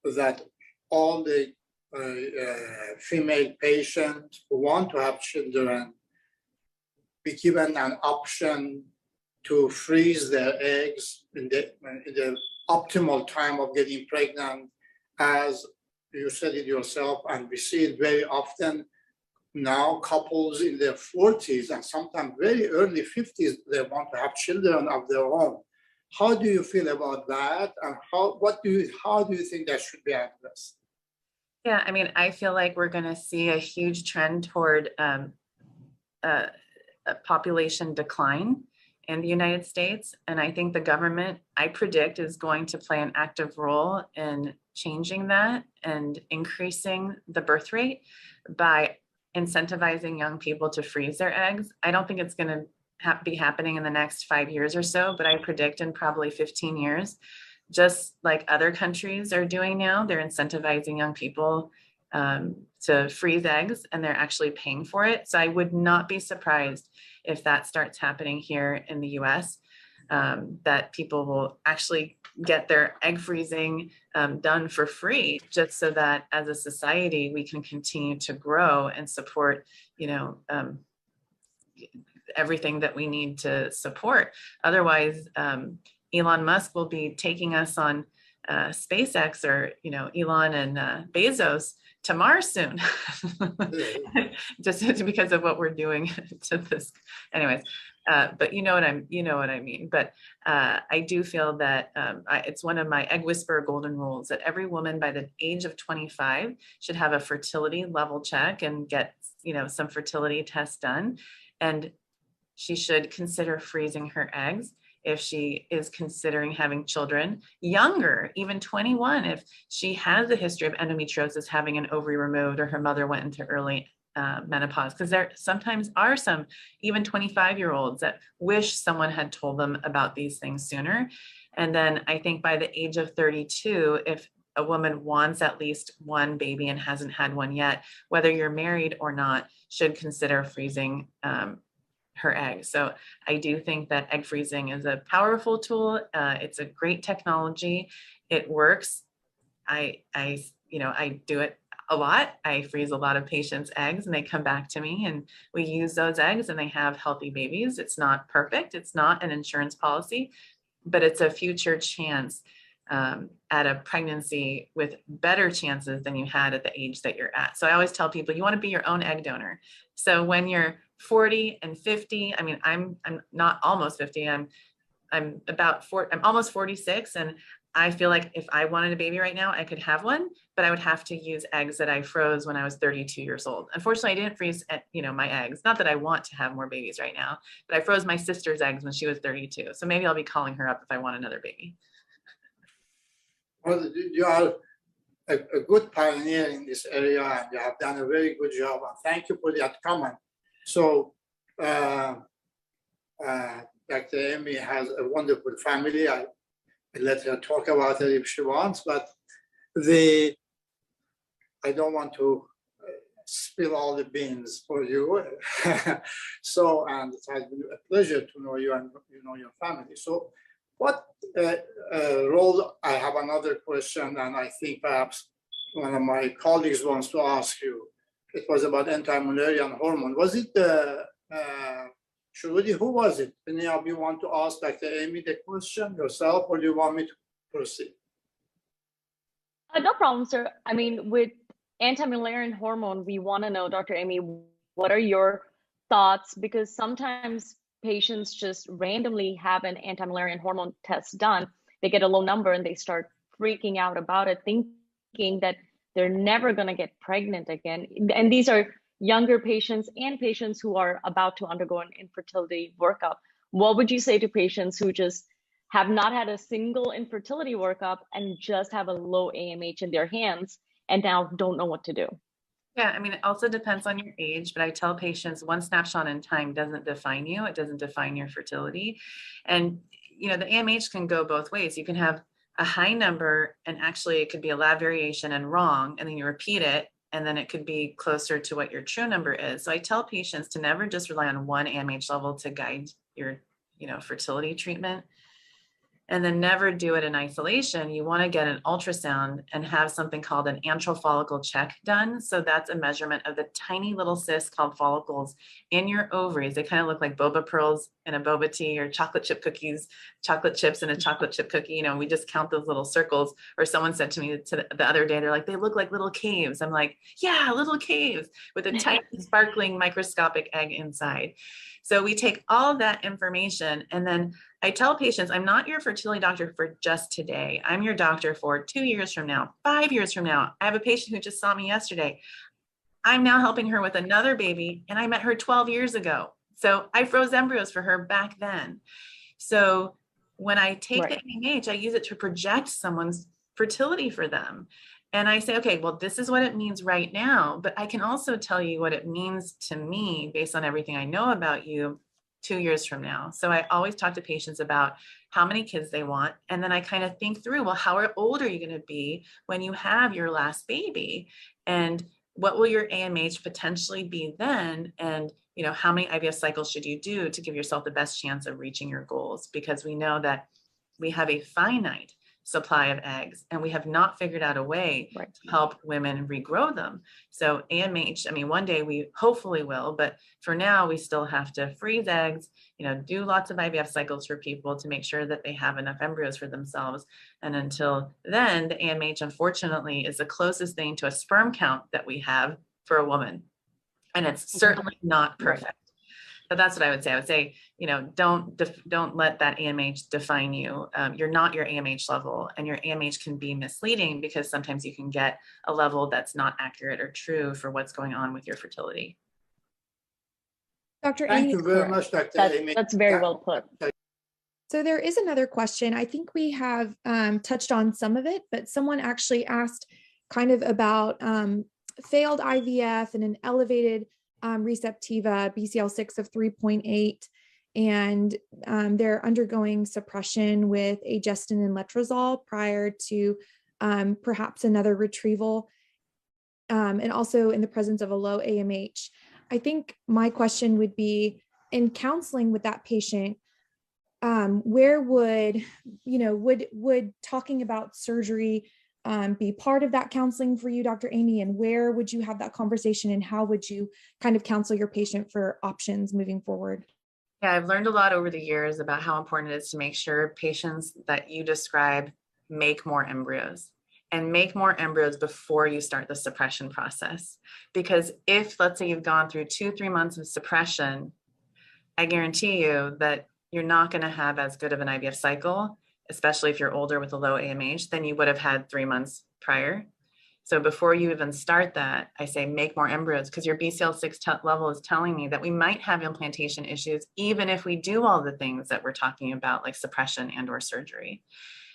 that all the female patients who want to have children be given an option to freeze their eggs in the optimal time of getting pregnant, as you said it yourself, and we see it very often now, couples in their 40s and sometimes very early 50s, they want to have children of their own. How do you feel about that, and how do you think that should be addressed? Yeah, I mean, I feel like we're going to see a huge trend toward a population decline in the United States. And I think the government, I predict, is going to play an active role in changing that and increasing the birth rate by incentivizing young people to freeze their eggs. I don't think it's going to be happening in the next 5 years or so, but I predict in probably 15 years, just like other countries are doing now, they're incentivizing young people to freeze eggs, and they're actually paying for it. So I would not be surprised if that starts happening here in the US. that people will actually get their egg freezing done for free, just so that as a society we can continue to grow and support, everything that we need to support. Otherwise, Elon Musk will be taking us on SpaceX, or Elon and Bezos to Mars soon, just because of what we're doing to this. Anyways, but you know what I mean. But I do feel that it's one of my egg whisperer golden rules that every woman by the age of 25 should have a fertility level check and get some fertility tests done, and she should consider freezing her eggs if she is considering having children younger, even 21, if she has a history of endometriosis, having an ovary removed, or her mother went into early menopause, because there sometimes are some even 25-year-olds that wish someone had told them about these things sooner. And then I think by the age of 32, if a woman wants at least one baby and hasn't had one yet, whether you're married or not, should consider freezing her eggs. So I do think that egg freezing is a powerful tool. It's a great technology. It works. I do it a lot. I freeze a lot of patients' eggs and they come back to me and we use those eggs and they have healthy babies. It's not perfect. It's not an insurance policy, but it's a future chance at a pregnancy with better chances than you had at the age that you're at. So I always tell people, you want to be your own egg donor. So when you're 40 and 50, I mean, I'm not almost 50, I'm almost 46. And I feel like if I wanted a baby right now, I could have one, but I would have to use eggs that I froze when I was 32 years old. Unfortunately, I didn't freeze my eggs. Not that I want to have more babies right now, but I froze my sister's eggs when she was 32. So maybe I'll be calling her up if I want another baby. Well, you are a good pioneer in this area, and you have done a very good job. And thank you for that comment. So, Dr. Amy has a wonderful family. I let her talk about it if she wants, but I don't want to spill all the beans for you. So, and it has been a pleasure to know you and your family. So, what role, I have another question, and I think perhaps one of my colleagues wants to ask you. It was about anti-Mullerian hormone. Was it Shruti, who was it? Any of you want to ask Dr. Amy the question yourself, or do you want me to proceed? No problem, sir. I mean, with anti-Mullerian hormone, we want to know, Dr. Amy, what are your thoughts? Because sometimes patients just randomly have an anti-Mullerian hormone test done. They get a low number and they start freaking out about it, thinking that they're never going to get pregnant again. And these are younger patients and patients who are about to undergo an infertility workup. What would you say to patients who just have not had a single infertility workup and just have a low AMH in their hands and now don't know what to do? Yeah, I mean, it also depends on your age, but I tell patients one snapshot in time doesn't define you. It doesn't define your fertility. And, the AMH can go both ways. You can have a high number and actually it could be a lab variation and wrong, and then you repeat it, and then it could be closer to what your true number is. So I tell patients to never just rely on one AMH level to guide your, fertility treatment. And then never do it in isolation. You want to get an ultrasound and have something called an antral follicle check done. So that's a measurement of the tiny little cysts called follicles in your ovaries. They kind of look like boba pearls in a boba tea, or chocolate chip cookies, chocolate chips in a chocolate chip cookie. We just count those little circles. Or someone said to me the other day, they're like, they look like little caves. I'm like, yeah, little caves with a tiny sparkling microscopic egg inside. So we take all that information, and then I tell patients, I'm not your fertility doctor for just today. I'm your doctor for 2 years from now, 5 years from now. I have a patient who just saw me yesterday. I'm now helping her with another baby, and I met her 12 years ago. So I froze embryos for her back then. So when I take the AMH, I use it to project someone's fertility for them. And I say, okay, well, this is what it means right now, but I can also tell you what it means to me based on everything I know about you 2 years from now. So I always talk to patients about how many kids they want. And then I kind of think through, well, how old are you going to be when you have your last baby? And what will your AMH potentially be then? And, you know, how many IVF cycles should you do to give yourself the best chance of reaching your goals? Because we know that we have a finite supply of eggs, and we have not figured out a way to help women regrow them. So AMH, I mean, one day we hopefully will, but for now we still have to freeze eggs, you know, do lots of IVF cycles for people to make sure that they have enough embryos for themselves. And until then, the AMH, unfortunately, is the closest thing to a sperm count that we have for a woman. And it's certainly not perfect. But that's what I would say. I would say, you know, don't let that AMH define you. You're not your AMH level, and your AMH can be misleading because sometimes you can get a level that's not accurate or true for what's going on with your fertility. Dr. Thank Amy, you very much, Dr. Amy. That's very well put. so there is another question. I think we have touched on some of it, but someone actually asked kind of about failed IVF and an elevated receptiva BCL6 of 3.8, and they're undergoing suppression with agestin and letrozole prior to perhaps another retrieval, and also in the presence of a low AMH. I think my question would be, in counseling with that patient, where would, you know, would talking about surgery be part of that counseling for you, Dr. Amy, and where would you have that conversation, and how would you kind of counsel your patient for options moving forward? Yeah, I've learned a lot over the years about how important it is to make sure patients that you describe make more embryos, and make more embryos before you start the suppression process. Because if, let's say, you've gone through 2-3 months of suppression, I guarantee you that you're not going to have as good of an IVF cycle, especially if you're older with a low AMH, than you would have had 3 months prior. So before you even start that, I say make more embryos, because your BCL6 level is telling me that we might have implantation issues, even if we do all the things that we're talking about, like suppression and or surgery.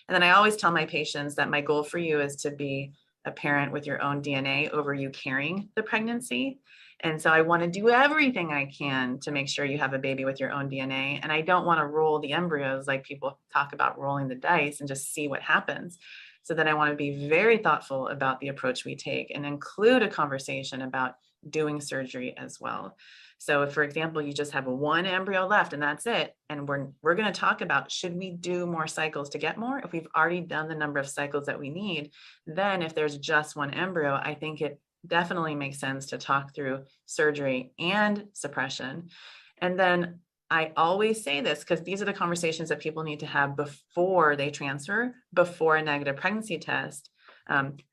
And then I always tell my patients that my goal for you is to be a parent with your own DNA over you carrying the pregnancy. And so I want to do everything I can to make sure you have a baby with your own DNA. And I don't want to roll the embryos like people talk about rolling the dice and just see what happens. So then I want to be very thoughtful about the approach we take and include a conversation about doing surgery as well. So if, for example, you just have one embryo left and that's it, and we're going to talk about, should we do more cycles to get more? If we've already done the number of cycles that we need, then if there's just one embryo, I think it definitely makes sense to talk through surgery and suppression. And then I always say this because these are the conversations that people need to have before they transfer, before a negative pregnancy test.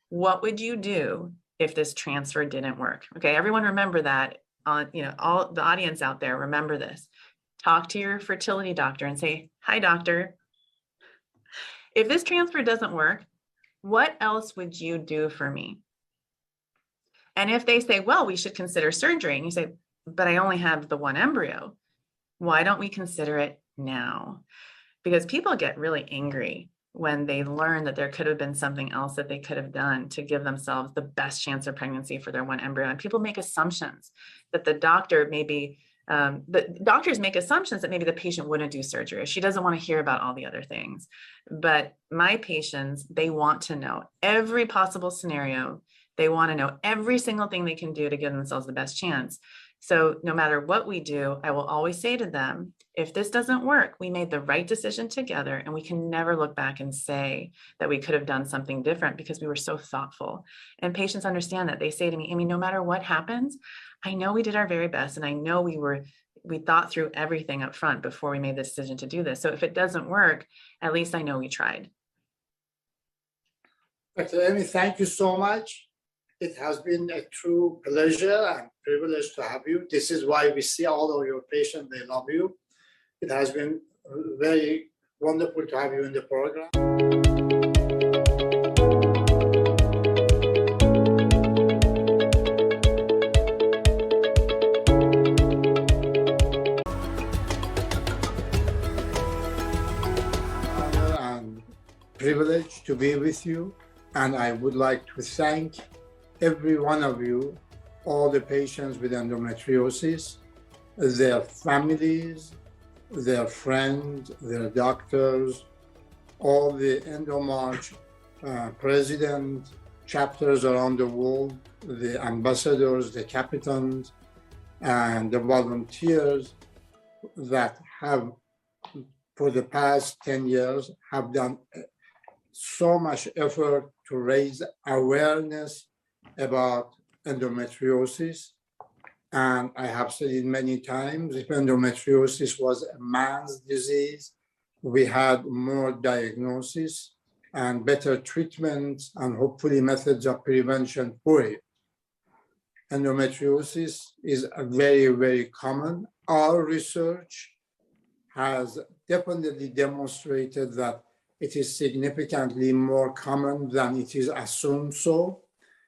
What would you do if this transfer didn't work? Okay, everyone remember that. You know, all the audience out there, remember this. Talk to your fertility doctor and say, hi, doctor. If this transfer doesn't work, what else would you do for me? And if they say, well, we should consider surgery, and you say, but I only have the one embryo, why don't we consider it now? Because people get really angry when they learn that there could have been something else that they could have done to give themselves the best chance of pregnancy for their one embryo. And people make assumptions that the doctor maybe, the doctors make assumptions that maybe the patient wouldn't do surgery. She doesn't want to hear about all the other things. But my patients, they want to know every possible scenario. They want to know every single thing they can do to give themselves the best chance. So no matter what we do, I will always say to them, if this doesn't work, we made the right decision together, and we can never look back and say that we could have done something different because we were so thoughtful. And patients understand that. They say to me, Amy, no matter what happens, I know we did our very best, and I know we thought through everything up front before we made the decision to do this. So if it doesn't work, at least I know we tried. Dr. Amy, thank you so much. It has been a true pleasure and privilege to have you. This is why we see all of your patients, they love you. It has been very wonderful to have you in the program. And privilege to be with you. And I would like to thank every one of you, all the patients with endometriosis, their families, their friends, their doctors, all the EndoMarch president chapters around the world, the ambassadors, the captains, and the volunteers that have, for the past 10 years, have done so much effort to raise awareness about endometriosis. And I have said it many times, if endometriosis was a man's disease, we had more diagnosis and better treatments and hopefully methods of prevention for it. Endometriosis is very, very common. Our research has definitely demonstrated that it is significantly more common than it is assumed so,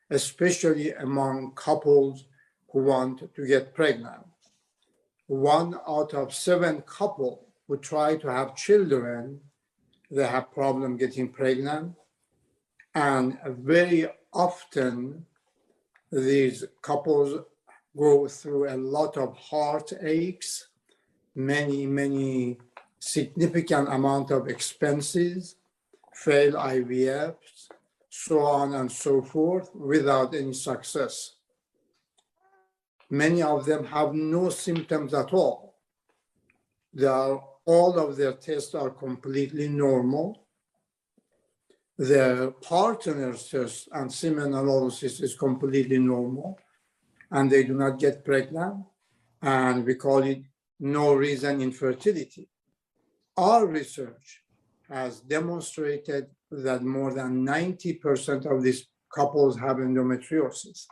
especially among couples who want to get pregnant. 1 out of 7 couples who try to have children, they have problem getting pregnant. And very often, these couples go through a lot of heartaches, many significant amount of expenses, failed IVFs, so on and so forth, without any success. Many of them have no symptoms at all. All of their tests are completely normal. Their partner's test and semen analysis is completely normal, and they do not get pregnant, and we call it no reason infertility. Our research has demonstrated that more than 90% of these couples have endometriosis,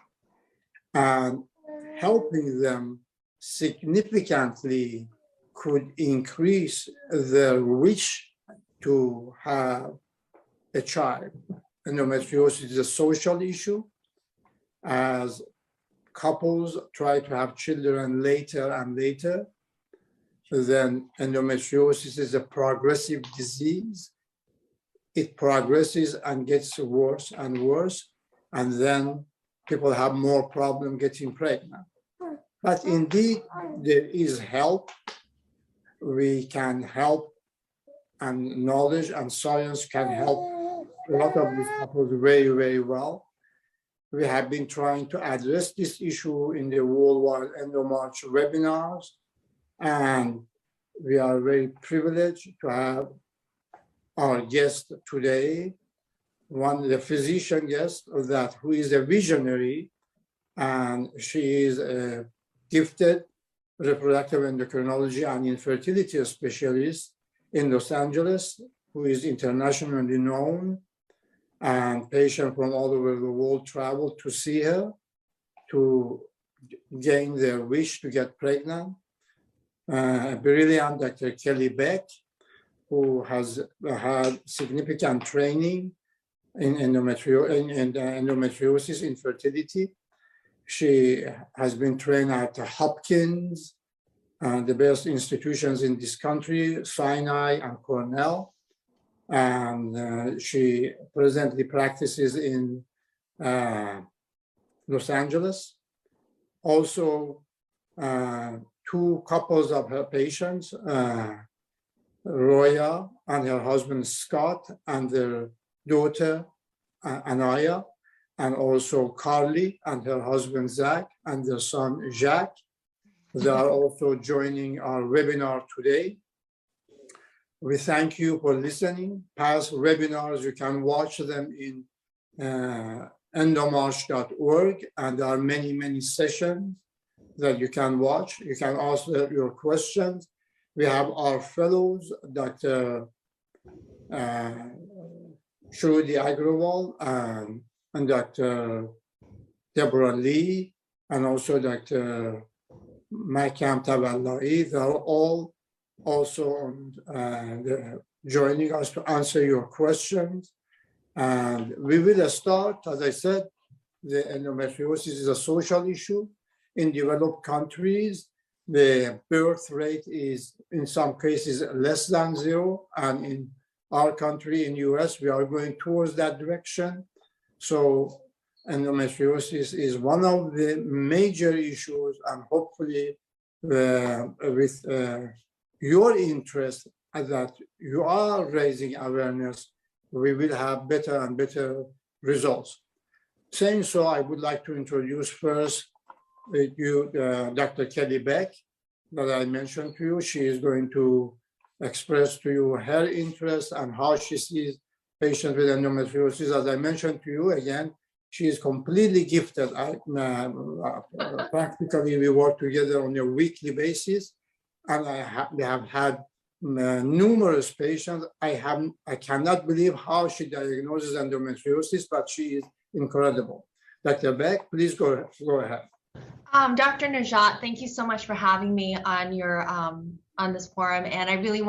and helping them significantly could increase their wish to have a child. Endometriosis is a social issue. As couples try to have children later and later, then endometriosis is a progressive disease. It progresses and gets worse and worse, and then people have more problem getting pregnant. But indeed, there is help. We can help, and knowledge and science can help a lot of these couples very, very well. We have been trying to address this issue in the worldwide EndoMarch webinars, and we are very privileged to have our guest today, the physician guest who is a visionary, and she is a gifted reproductive endocrinology and infertility specialist in Los Angeles, who is internationally known, and patients from all over the world travel to see her to gain their wish to get pregnant. Brilliant Dr. Kelly Beck, who has had significant training in endometriosis infertility. She has been trained at Hopkins, the best institutions in this country, Sinai and Cornell. And she presently practices in Los Angeles. Also, 2 couples of her patients, Roya and her husband Scott, and their daughter Anaya, and also Carly and her husband Zach and their son Jacques. They are also joining our webinar today. We thank you for listening. Past webinars, you can watch them in EndoMarch.org, and there are many that you can watch. You can ask your questions. We have our fellows, Dr. Shruti Agrawal and Dr. Deborah Lee, and also Dr. Makam Tavallai. They are all also joining us to answer your questions. And we will start, as I said, the endometriosis is a social issue. In developed countries, the birth rate is in some cases less than 0. And in our country, in US, we are going towards that direction. So endometriosis is one of the major issues, and hopefully with your interest that you are raising awareness, we will have better and better results. Saying so, I would like to introduce first you, Dr. Kelly Beck, that I mentioned to you. She is going to express to you her interest and how she sees patients with endometriosis. As I mentioned to you, again, she is completely gifted. Practically, we work together on a weekly basis, and we have had numerous patients. I cannot believe how she diagnoses endometriosis, but she is incredible. Dr. Beck, please go ahead. Dr. Najat, thank you so much for having me on your on this forum, and I really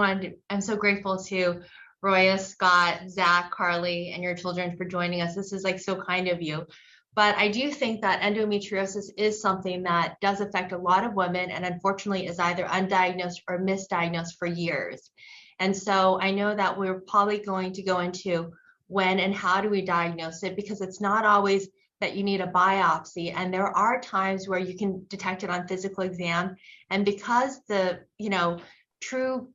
I'm so grateful to Roya, Scott, Zach, Carly, and your children for joining us. This is like so kind of you. But I do think that endometriosis is something that does affect a lot of women, and unfortunately is either undiagnosed or misdiagnosed for years. And so I know that we're probably going to go into when and how do we diagnose it, because it's not always that you need a biopsy, and there are times where you can detect it on physical exam. And because the true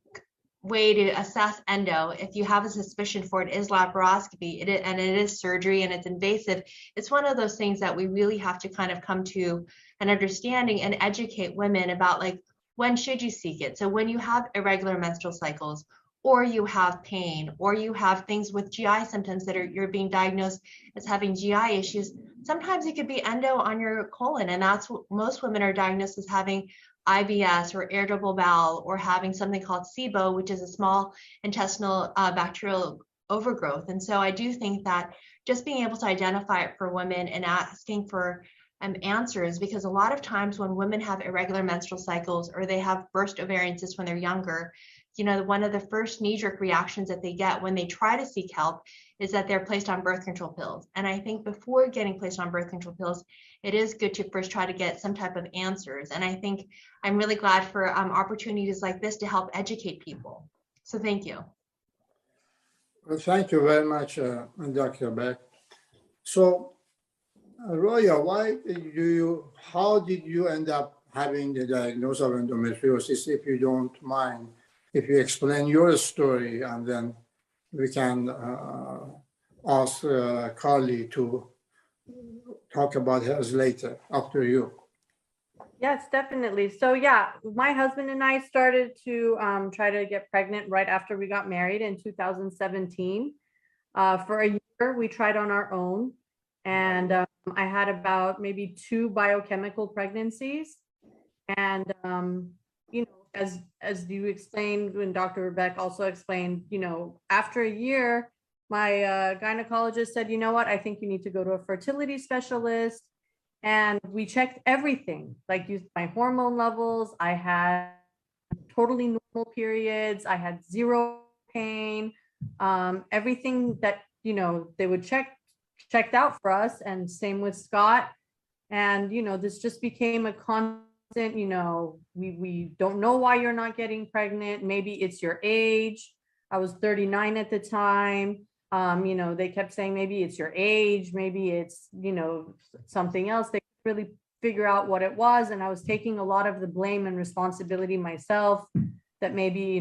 way to assess endo, if you have a suspicion for it, is laparoscopy, and it is surgery and it's invasive, it's one of those things that we really have to kind of come to an understanding and educate women about, like, when should you seek it. So when you have irregular menstrual cycles, or you have pain, or you have things with GI symptoms that you're being diagnosed as having GI issues, sometimes it could be endo on your colon, and that's what most women are diagnosed as having IBS or irritable bowel, or having something called SIBO, which is a small intestinal bacterial overgrowth. And so I do think that just being able to identify it for women and asking for answers, because a lot of times when women have irregular menstrual cycles or they have burst ovarian cysts when they're younger, one of the first knee-jerk reactions that they get when they try to seek help is that they're placed on birth control pills. And I think before getting placed on birth control pills, it is good to first try to get some type of answers. And I think I'm really glad for opportunities like this to help educate people. So thank you. Well, thank you very much, Dr. Beck. So, Roya, how did you end up having the diagnosis of endometriosis, if you don't mind? If you explain your story, and then we can ask Carly to talk about hers later after you. Yes, definitely. So yeah, my husband and I started to try to get pregnant right after we got married in 2017. For a year, we tried on our own, and I had about maybe 2 biochemical pregnancies. And as you explained, and Dr. Beck also explained, after a year, my gynecologist said, you know what, I think you need to go to a fertility specialist. And we checked everything, like my hormone levels. I had totally normal periods. I had 0 pain. Everything that, they would checked out for us, and same with Scott. And, this just became a constant, we don't know why you're not getting pregnant. Maybe it's your age. I was 39 at the time. They kept saying, maybe it's your age, maybe it's, something else. They couldn't really figure out what it was. And I was taking a lot of the blame and responsibility myself, that maybe,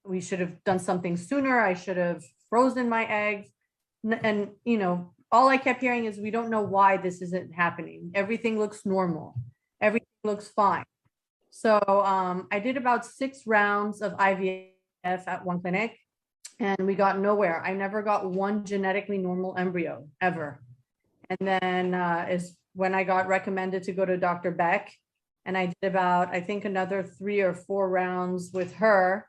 we should have done something sooner. I should have frozen my eggs. And, all I kept hearing is, we don't know why this isn't happening. Everything looks normal. Everything looks fine. So I did about 6 rounds of IVF at one clinic, and we got nowhere. I never got one genetically normal embryo ever. And then is when I got recommended to go to Dr. Beck, and I did about, I think, another 3 or 4 rounds with her.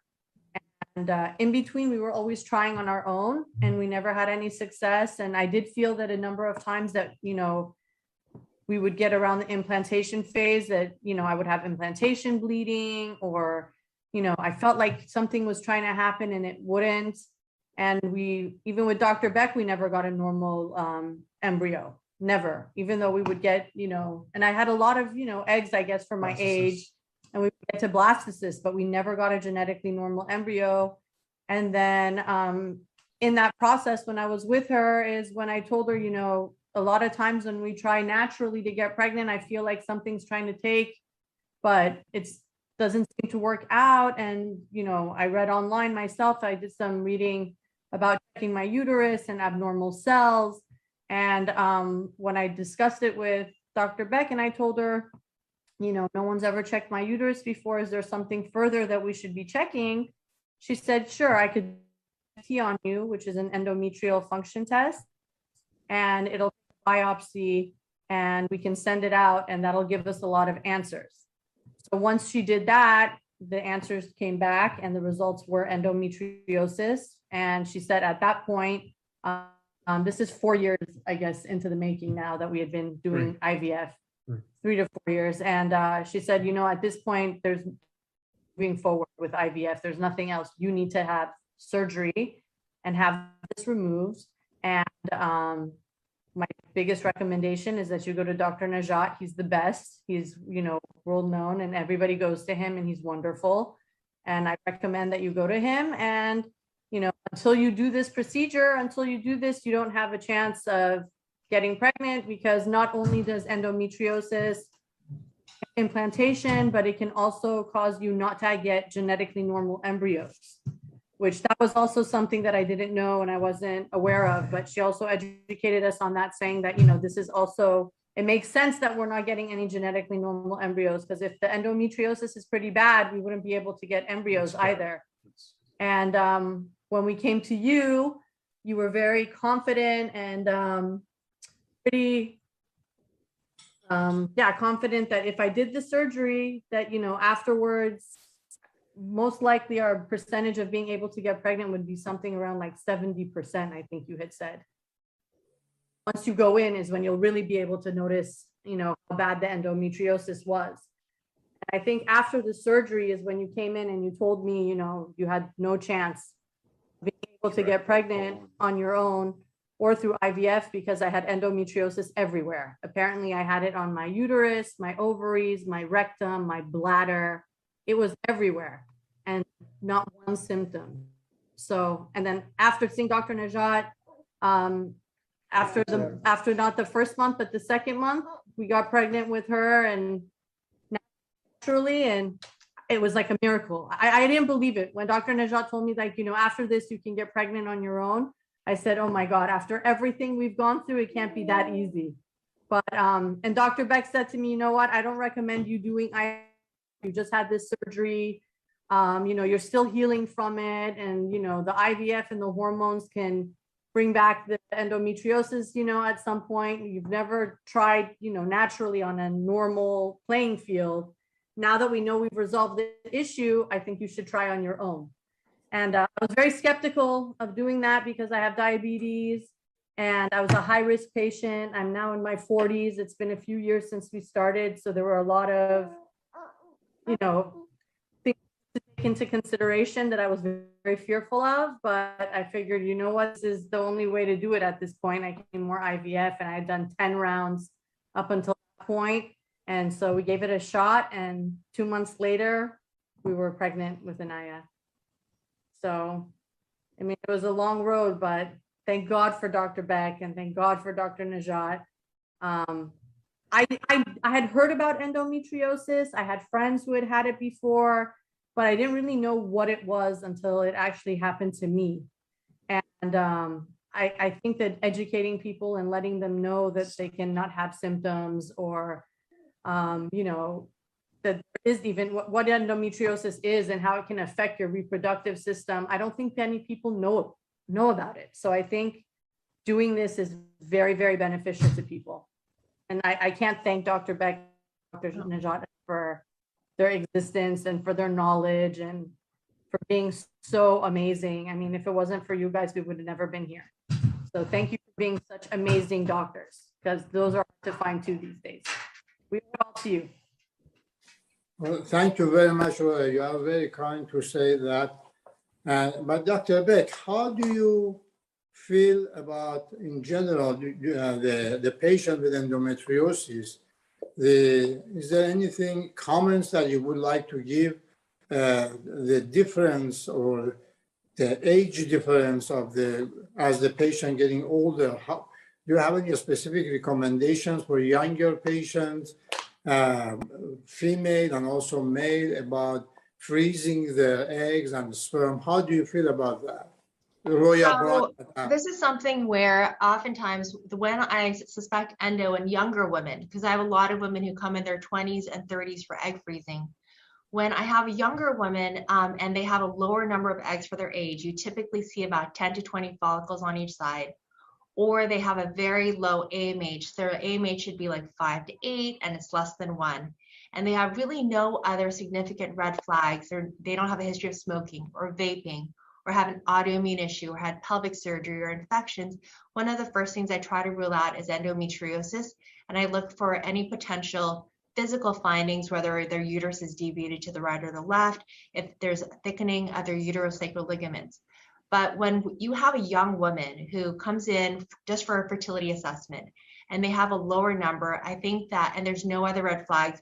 And in between, we were always trying on our own, and we never had any success. And I did feel that a number of times that, we would get around the implantation phase, that, I would have implantation bleeding, or, I felt like something was trying to happen and it wouldn't. And even with Dr. Beck, we never got a normal embryo, never, even though we would get, and I had a lot of, eggs, I guess, for my age, and we would get to blastocysts, but we never got a genetically normal embryo. And then in that process, when I was with her, is when I told her, a lot of times when we try naturally to get pregnant, I feel like something's trying to take, but it doesn't seem to work out. And, I read online myself, I did some reading about checking my uterus and abnormal cells. And when I discussed it with Dr. Beck and I told her, you know, no one's ever checked my uterus before. Is there something further that we should be checking? She said, sure, I could T on you, which is an endometrial function test, and it'll biopsy and we can send it out and that'll give us a lot of answers. So once she did that, the answers came back and the results were endometriosis. And she said at that point, this is 4 years, I guess, into the making now that we had been doing IVF, 3 to 4 years. And she said, you know, at this point, there's moving forward with IVF, there's nothing else. You need to have surgery and have this removed. And my biggest recommendation is that you go to Dr. Najat. He's the best. He's, you know, world known and everybody goes to him and he's wonderful. And I recommend that you go to him. And, you know, until you do this procedure, until you do this, you don't have a chance of getting pregnant, because not only does endometriosis implantation, but it can also cause you not to get genetically normal embryos, which that was also something that I didn't know and I wasn't aware of, but she also educated us on that, saying that, you know, this is also, it makes sense that we're not getting any genetically normal embryos, because if the endometriosis is pretty bad, we wouldn't be able to get embryos either. And when we came to you, you were very confident and pretty, confident that if I did the surgery, that, you know, afterwards, most likely our percentage of being able to get pregnant would be something around like 70%, I think you had said. Once you go in is when you'll really be able to notice, you know, how bad the endometriosis was. And I think after the surgery is when you came in and you told me, you know, you had no chance of being able to get pregnant on your own or through IVF, because I had endometriosis everywhere. Apparently I had it on my uterus, my ovaries, my rectum, my bladder. It was everywhere and not one symptom. So, and then after seeing Dr. Najat, after not the first month, but the second month, we got pregnant with her and naturally, and it was like a miracle. I didn't believe it. When Dr. Najat told me, like, you know, after this, you can get pregnant on your own. I said, oh my God, after everything we've gone through, it can't be that easy. But, and Dr. Beck said to me, you know what, I don't recommend you doing IVF. You just had this surgery, you know, you're still healing from it. And, you know, the IVF and the hormones can bring back the endometriosis, you know, at some point. You've never tried, you know, naturally on a normal playing field. Now that we know we've resolved the issue, I think you should try on your own. And I was very skeptical of doing that because I have diabetes and I was a high risk patient. I'm now in my 40s. It's been a few years since we started. So there were a lot of, you know, things to take into consideration that I was very fearful of, but I figured, you know what, this is the only way to do it at this point. I came more IVF and I had done 10 rounds up until that point. And so we gave it a shot and 2 months later, we were pregnant with Anaya. So, I mean, it was a long road, but thank God for Dr. Beck and thank God for Dr. Najat. I had heard about endometriosis. I had friends who had had it before, but I didn't really know what it was until it actually happened to me. And I think that educating people and letting them know that they cannot have symptoms or, you know, that there is even what endometriosis is and how it can affect your reproductive system. I don't think many people know about it. So I think doing this is very, very beneficial to people. And I can't thank Dr. Beck, Dr. Najat for their existence and for their knowledge and for being so amazing. I mean, if it wasn't for you guys, we would have never been here. So thank you for being such amazing doctors, because those are hard to find too these days. We owe it all to you. Well, thank you very much, Roy. You are very kind to say that. But Dr. Beck, how do you feel about, in general, the patient with endometriosis? Is there anything, comments that you would like to give, the difference or the age difference of as the patient getting older? Do you have any specific recommendations for younger patients, female and also male, about freezing their eggs and sperm? How do you feel about that? Roya So brought that up. this is something where oftentimes when I suspect endo in younger women, because I have a lot of women who come in their 20s and 30s for egg freezing. When I have a younger woman and they have a lower number of eggs for their age, you typically see about 10 to 20 follicles on each side, or they have a very low AMH. Their AMH should be like 5 to 8 and it's less than 1. And they have really no other significant red flags, or they don't have a history of smoking or vaping, or have an autoimmune issue, or had pelvic surgery or infections. One of the first things I try to rule out is endometriosis, and I look for any potential physical findings, whether their uterus is deviated to the right or the left, if there's thickening of their uterosacral ligaments. But when you have a young woman who comes in just for a fertility assessment and they have a lower number, I think that, and there's no other red flags,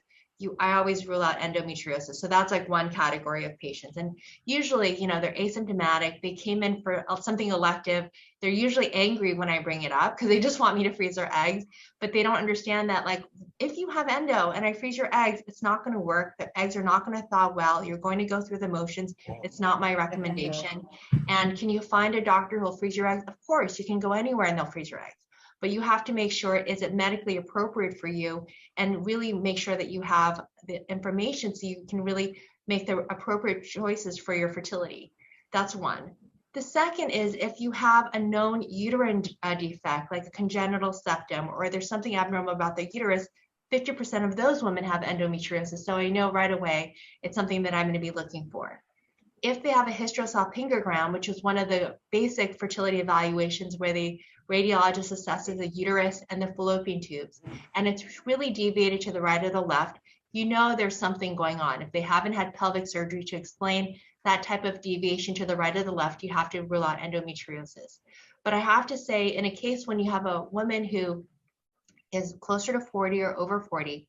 I always rule out endometriosis. So that's like one category of patients. And usually, they're asymptomatic. They came in for something elective. They're usually angry when I bring it up because they just want me to freeze their eggs, but they don't understand that, like, if you have endo and I freeze your eggs, it's not going to work. The eggs are not going to thaw well. You're going to go through the motions. It's not my recommendation. And can you find a doctor who'll freeze your eggs? Of course, you can go anywhere and they'll freeze your eggs. But you have to make sure, is it medically appropriate for you, and really make sure that you have the information so you can really make the appropriate choices for your fertility. That's one. The second is if you have a known uterine defect, like a congenital septum, or there's something abnormal about the uterus, 50% of those women have endometriosis. So I know right away it's something that I'm going to be looking for. If they have a hysterosalpingogram, which is one of the basic fertility evaluations where the radiologist assesses the uterus and the fallopian tubes, and it's really deviated to the right or the left, there's something going on. If they haven't had pelvic surgery to explain that type of deviation to the right or the left, you have to rule out endometriosis. But I have to say, in a case when you have a woman who is closer to 40 or over 40,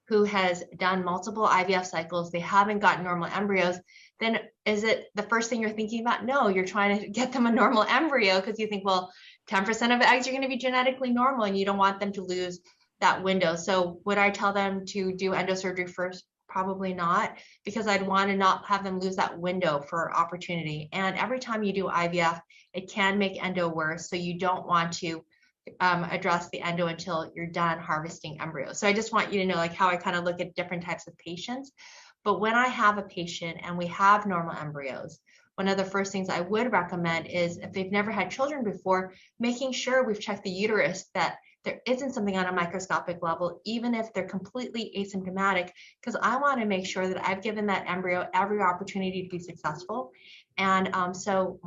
who has done multiple IVF cycles, they haven't gotten normal embryos, then is it the first thing you're thinking about? No, you're trying to get them a normal embryo because you think, well, 10% of eggs are going to be genetically normal and you don't want them to lose that window. So would I tell them to do endosurgery first? Probably not, because I'd want to not have them lose that window for opportunity. And every time you do IVF, it can make endo worse. So you don't want to address the endo until you're done harvesting embryos. So I just want you to know like how I kind of look at different types of patients. But when I have a patient and we have normal embryos, one of the first things I would recommend is, if they've never had children before, making sure we've checked the uterus, that there isn't something on a microscopic level, even if they're completely asymptomatic, because I want to make sure that I've given that embryo every opportunity to be successful. And so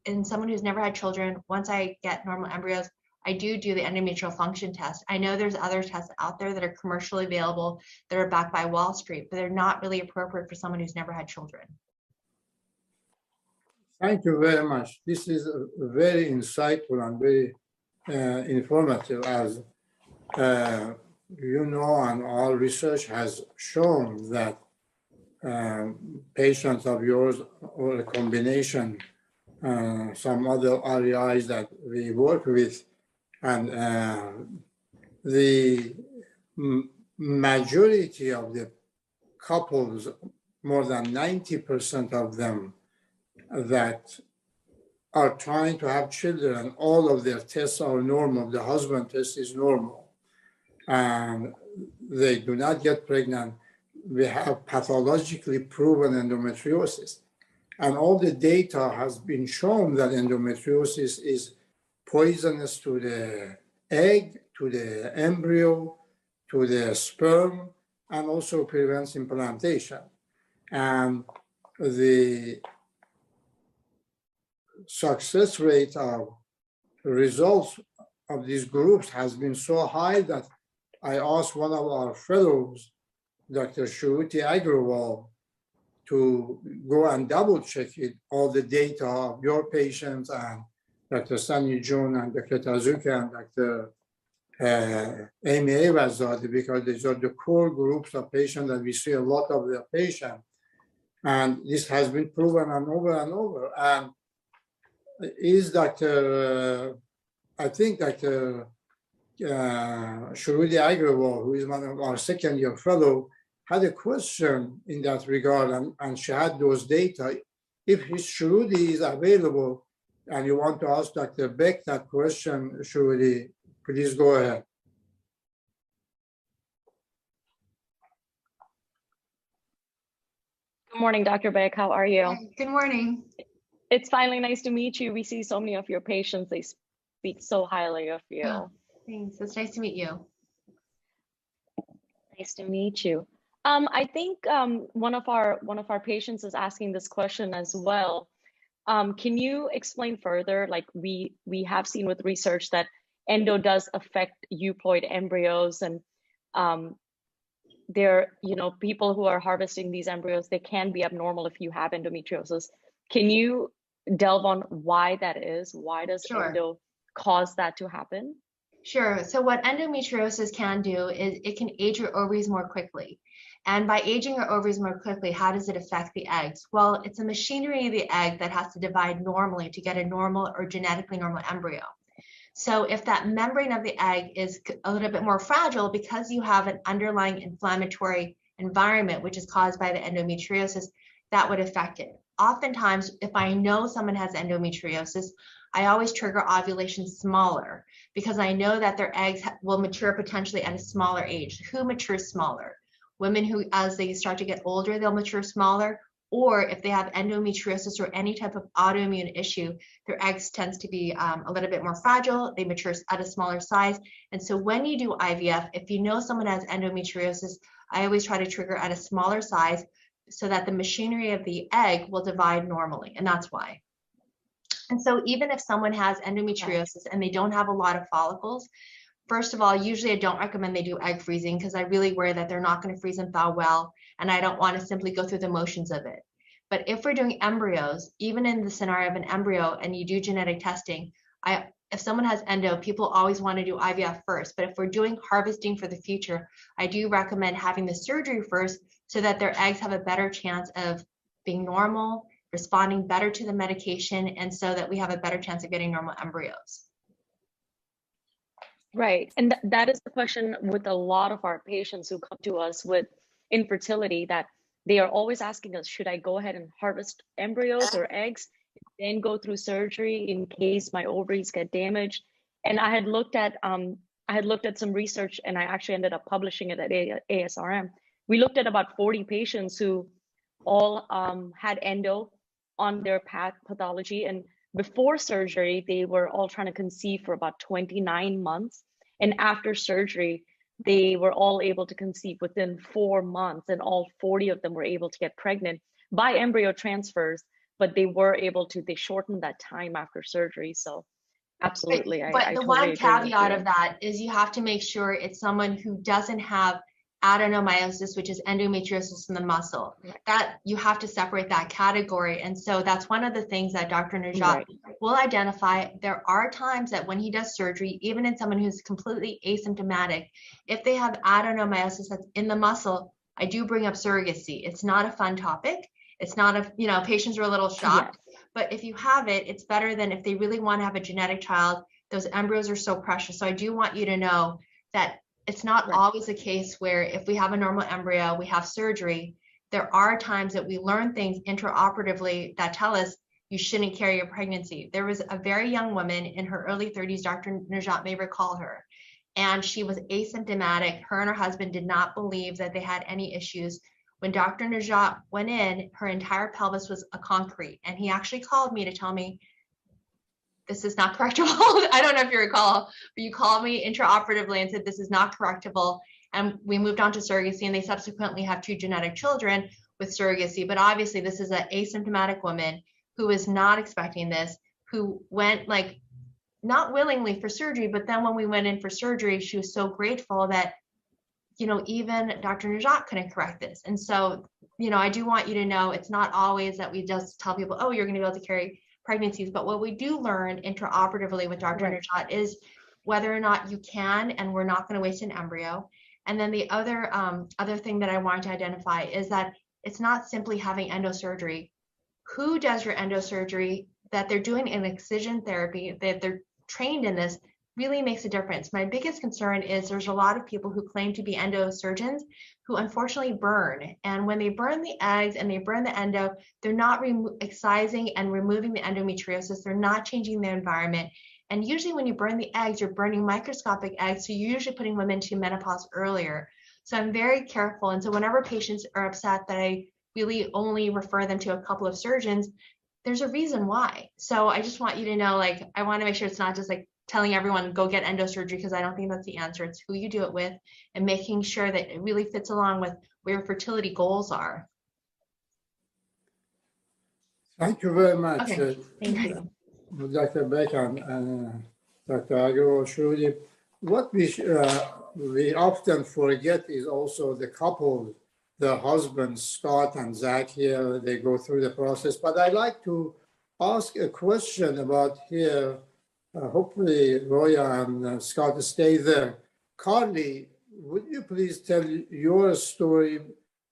in someone who's never had children, once I get normal embryos, I do the endometrial function test. I know there's other tests out there that are commercially available that are backed by Wall Street, but they're not really appropriate for someone who's never had children. Thank you very much. This is very insightful and very informative, as and all research has shown that patients of yours, or a combination, some other REIs that we work with, and the majority of the couples, more than 90% of them that are trying to have children, all of their tests are normal. The husband test is normal, and they do not get pregnant. We have pathologically proven endometriosis, and all the data has been shown that endometriosis is poisonous to the egg, to the embryo, to the sperm, and also prevents implantation. And the success rate of results of these groups has been so high that I asked one of our fellows, Dr. Shruti Agrawal, to go and double check it, all the data of your patients, and Dr. Sunny June and Dr. Tazuka and Dr. Amy Avazadeh, because these are the core groups of patients that we see a lot of their patients. And this has been proven and over. And is I think Dr. Shruti Agrawal, who is one of our second-year fellow, had a question in that regard, and she had those data. If his Shruti is available, and you want to ask Dr. Beck that question, Shruti, please go ahead. Good morning, Dr. Beck. How are you? Good morning. It's finally nice to meet you. We see so many of your patients. They speak so highly of you. Oh, thanks. It's nice to meet you. Nice to meet you. I think one of our patients is asking this question as well. Can you explain further? Like we have seen with research that endo does affect euploid embryos, and there, people who are harvesting these embryos, they can be abnormal if you have endometriosis. Can you delve on why that is? Why does endo cause that to happen? Sure. So what endometriosis can do is it can age your ovaries more quickly. And by aging your ovaries more quickly, how does it affect the eggs? Well, it's a machinery of the egg that has to divide normally to get a normal or genetically normal embryo. So if that membrane of the egg is a little bit more fragile because you have an underlying inflammatory environment, which is caused by the endometriosis, that would affect it. Oftentimes, if I know someone has endometriosis, I always trigger ovulation smaller because I know that their eggs will mature potentially at a smaller age. Who matures smaller? Women who, as they start to get older, they'll mature smaller, or if they have endometriosis or any type of autoimmune issue, their eggs tends to be a little bit more fragile. They mature at a smaller size. And so when you do IVF, if you know someone has endometriosis, I always try to trigger at a smaller size so that the machinery of the egg will divide normally, and that's why. And so even if someone has endometriosis and they don't have a lot of follicles, first of all, usually I don't recommend they do egg freezing because I really worry that they're not going to freeze and thaw well, and I don't want to simply go through the motions of it. But if we're doing embryos, even in the scenario of an embryo and you do genetic testing, if someone has endo, people always want to do IVF first. But if we're doing harvesting for the future, I do recommend having the surgery first so that their eggs have a better chance of being normal, responding better to the medication, and so that we have a better chance of getting normal embryos. Right. And that is the question with a lot of our patients who come to us with infertility, that they are always asking us, should I go ahead and harvest embryos or eggs, then go through surgery in case my ovaries get damaged? And I had looked at some research, and I actually ended up publishing it at ASRM. We looked at about 40 patients who all had endo on their pathology, and before surgery, they were all trying to conceive for about 29 months. And after surgery, they were all able to conceive within 4 months, and all 40 of them were able to get pregnant by embryo transfers, but they shortened that time after surgery. So absolutely. But I the totally one agree caveat with of that is you have to make sure it's someone who doesn't have adenomyosis, which is endometriosis in the muscle. That you have to separate that category. And so that's one of the things that Dr. Najat will identify. There are times that when he does surgery, even in someone who's completely asymptomatic, if they have adenomyosis that's in the muscle, I do bring up surrogacy. It's not a fun topic. It's not patients are a little shocked, but if you have it, it's better than if they really want to have a genetic child. Those embryos are so precious. So I do want you to know that it's not always the case where if we have a normal embryo, we have surgery. There are times that we learn things intraoperatively that tell us you shouldn't carry your pregnancy. There was a very young woman in her early 30s, Dr. Najat may recall her, and she was asymptomatic. Her and her husband did not believe that they had any issues. When Dr. Najat went in, her entire pelvis was a concrete, and he actually called me to tell me, this is not correctable. I don't know if you recall, but you called me intraoperatively and said, this is not correctable. And we moved on to surrogacy, and they subsequently have 2 genetic children with surrogacy. But obviously this is an asymptomatic woman who is not expecting this, who went not willingly for surgery, but then when we went in for surgery, she was so grateful that, even Dr. Najat couldn't correct this. And so, I do want you to know it's not always that we just tell people, oh, you're going to be able to carry pregnancies, but what we do learn intraoperatively with Dr. Najat is whether or not you can, and we're not going to waste an embryo. And then the other thing that I want to identify is that it's not simply having endosurgery. Who does your endosurgery? That they're doing an excision therapy, that they're trained in this, really makes a difference. My biggest concern is there's a lot of people who claim to be endosurgeons who unfortunately burn. And when they burn the eggs and they burn the endo, they're not excising and removing the endometriosis. They're not changing their environment. And usually when you burn the eggs, you're burning microscopic eggs. So you're usually putting women to menopause earlier. So I'm very careful. And so whenever patients are upset that I really only refer them to a couple of surgeons, there's a reason why. So I just want you to know, like, I want to make sure it's not just like telling everyone go get endosurgery, because I don't think that's the answer. It's who you do it with and making sure that it really fits along with where your fertility goals are. Thank you very much. Okay, thank you. Dr. Beck and Dr. Agrawal-Shruti. What we often forget is also the couple, the husbands, Scott and Zach here, they go through the process. But I'd like to ask a question about here. Hopefully Roya and Scott stay there. Carly, would you please tell your story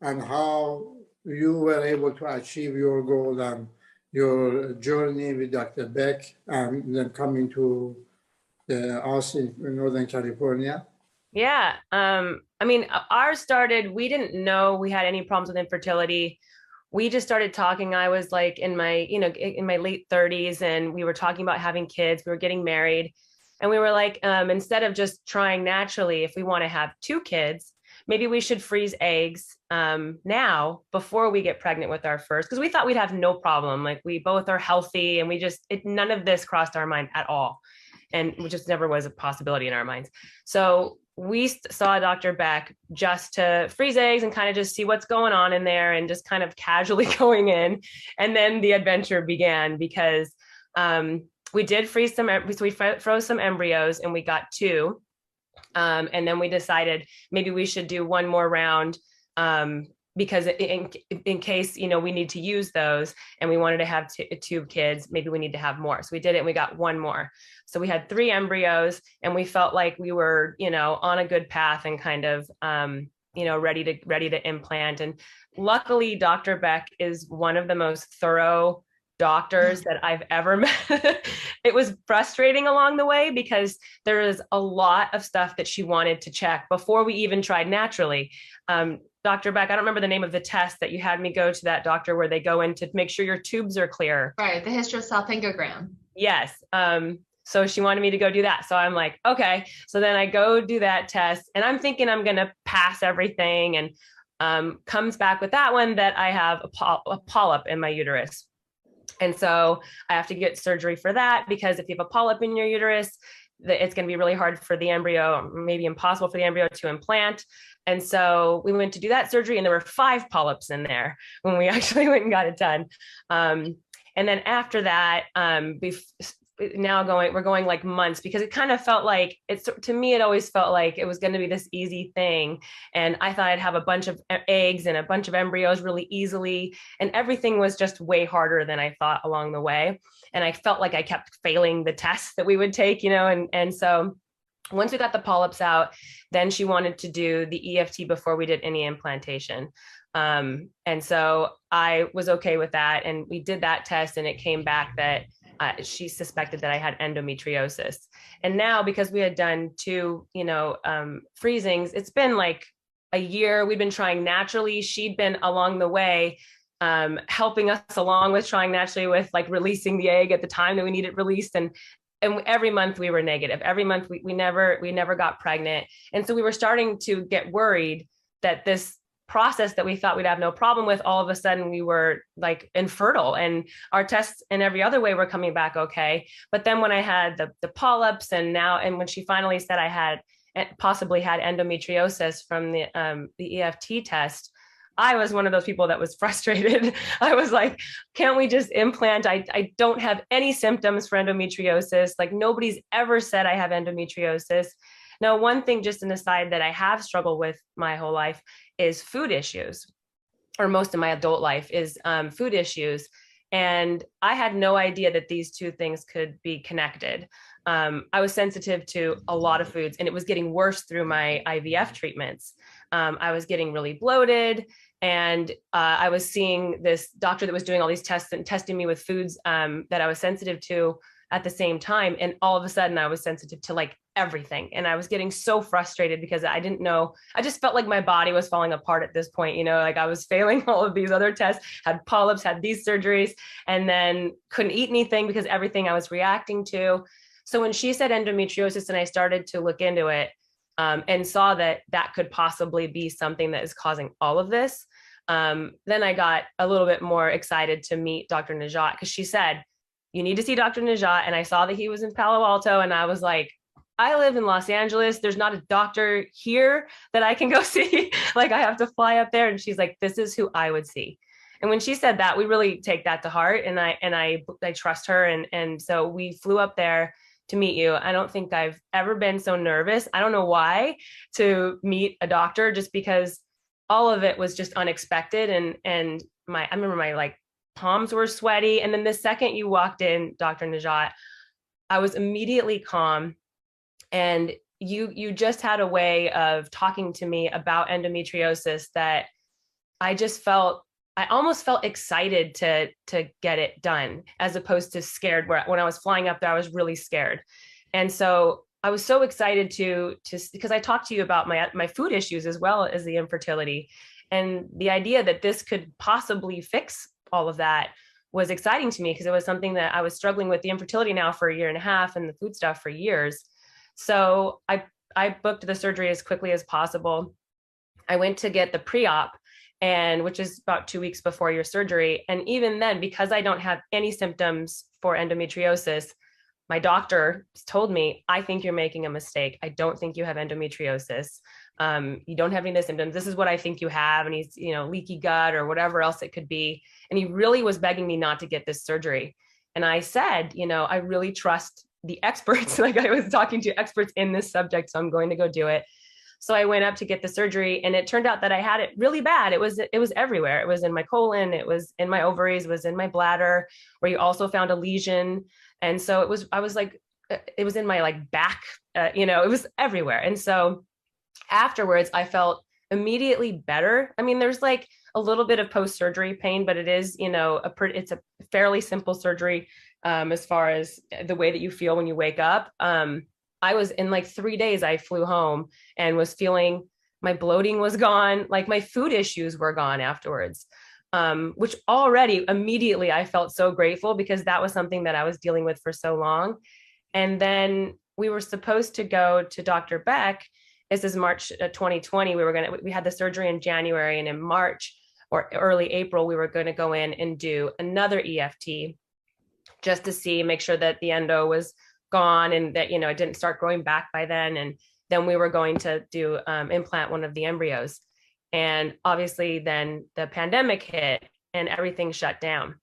and how you were able to achieve your goal and your journey with Dr. Beck and then coming to us in Northern California? Yeah, I mean, ours started, we didn't know we had any problems with infertility. We just started talking. I was like in my, in my late 30s, and we were talking about having kids. We were getting married, and we were like, instead of just trying naturally, if we want to have 2 kids, maybe we should freeze eggs now before we get pregnant with our first, because we thought we'd have no problem. Like, we both are healthy, and we just, none of this crossed our mind at all. And it just never was a possibility in our minds. So we saw Dr. Beck just to freeze eggs and kind of just see what's going on in there, and just kind of casually going in. And then the adventure began, because we did freeze some, we froze some embryos, and we got 2. And then we decided maybe we should do one more round, because in case, we need to use those and we wanted to have 2 kids, maybe we need to have more. So we did it, and we got 1 more. So we had 3 embryos, and we felt like we were, on a good path and kind of, ready to implant. And luckily, Dr. Beck is one of the most thorough doctors that I've ever met. It was frustrating along the way, because there is a lot of stuff that she wanted to check before we even tried naturally. Dr. Beck, I don't remember the name of the test that you had me go to that doctor where they go in to make sure your tubes are clear. Right, the hysterosalpingogram. Yes. So she wanted me to go do that. So I'm like, okay. So then I go do that test, and I'm thinking I'm going to pass everything, and comes back with that one that I have a polyp in my uterus. And so I have to get surgery for that, because if you have a polyp in your uterus, it's going to be really hard for the embryo, maybe impossible for the embryo to implant. And so we went to do that surgery, and there were 5 polyps in there when we actually went and got it done. And then after that, we're going like months, because it kind of felt like to me, it always felt like it was going to be this easy thing. And I thought I'd have a bunch of eggs and a bunch of embryos really easily. And everything was just way harder than I thought along the way. And I felt like I kept failing the tests that we would take, and so once we got the polyps out, then she wanted to do the EFT before we did any implantation. And so I was okay with that. And we did that test, and it came back that she suspected that I had endometriosis. And now, because we had done 2, freezings, it's been like a year. We've been trying naturally. She'd been along the way, helping us along with trying naturally, with like releasing the egg at the time that we needed released. And every month we were negative. Every month we never got pregnant. And so we were starting to get worried that this process that we thought we'd have no problem with, all of a sudden we were like infertile, and our tests in every other way were coming back okay. But then when I had the polyps, and when she finally said I had possibly had endometriosis from the EFT test, I was one of those people that was frustrated. I was like, can't we just implant? I don't have any symptoms for endometriosis. Like, nobody's ever said I have endometriosis. Now, one thing, just an aside, that I have struggled with my whole life is food issues, or most of my adult life is food issues. And I had no idea that these 2 things could be connected. I was sensitive to a lot of foods, and it was getting worse through my IVF treatments. I was getting really bloated, and I was seeing this doctor that was doing all these tests and testing me with foods that I was sensitive to. at the same time. And all of a sudden I was sensitive to like everything. And I was getting so frustrated because I didn't know, I just felt like my body was falling apart at this point, you know, like I was failing all of these other tests, had polyps, had these surgeries, and then couldn't eat anything because everything I was reacting to. So when she said endometriosis and I started to look into it, and saw that that could possibly be something that is causing all of this, then I got a little bit more excited to meet Dr. Najat, because she said, you need to see Dr. Najat. And I saw that he was in Palo Alto, and I was like, I live in Los Angeles. There's not a doctor here that I can go see. Like I have to fly up there. And she's like, this is who I would see. And when she said that, we really take that to heart, and I trust her. And so we flew up there to meet you. I don't think I've ever been so nervous. I don't know why, to meet a doctor, just because all of it was just unexpected. And I remember my like palms were sweaty. And then the second you walked in, Dr. Najat, I was immediately calm. And you just had a way of talking to me about endometriosis that I almost felt excited to get it done, as opposed to scared. When I was flying up there, I was really scared. And so I was so excited because I talked to you about my food issues as well as the infertility, and the idea that this could possibly fix all of that was exciting to me, because it was something that I was struggling with, the infertility now for 1.5 years and the food stuff for years. So I booked the surgery as quickly as possible. I went to get the pre-op, and which is about 2 weeks before your surgery. And even then, because I don't have any symptoms for endometriosis, my doctor told me, I think you're making a mistake. I don't think you have endometriosis. You don't have any of the symptoms. This is what I think you have. And he's, leaky gut or whatever else it could be. And he really was begging me not to get this surgery. And I said, I really trust the experts. Like I was talking to experts in this subject, so I'm going to go do it. So I went up to get the surgery, and it turned out that I had it really bad. It was everywhere. It was in my colon, it was in my ovaries, it was in my bladder, where you also found a lesion. And so it was in my like back, it was everywhere. And so afterwards I felt immediately better. I mean, there's like a little bit of post-surgery pain, but it is, it's a fairly simple surgery as far as the way that you feel when you wake up. I was in like 3 days, I flew home and was feeling my bloating was gone. Like my food issues were gone afterwards, which already immediately I felt so grateful, because that was something that I was dealing with for so long. And then we were supposed to go to Dr. Beck. This is March 2020. We had the surgery in January, and in March or early April, we were going to go in and do another EFT just to make sure that the endo was gone and that, it didn't start growing back by then. And then we were going to do implant one of the embryos. And obviously then the pandemic hit and everything shut down.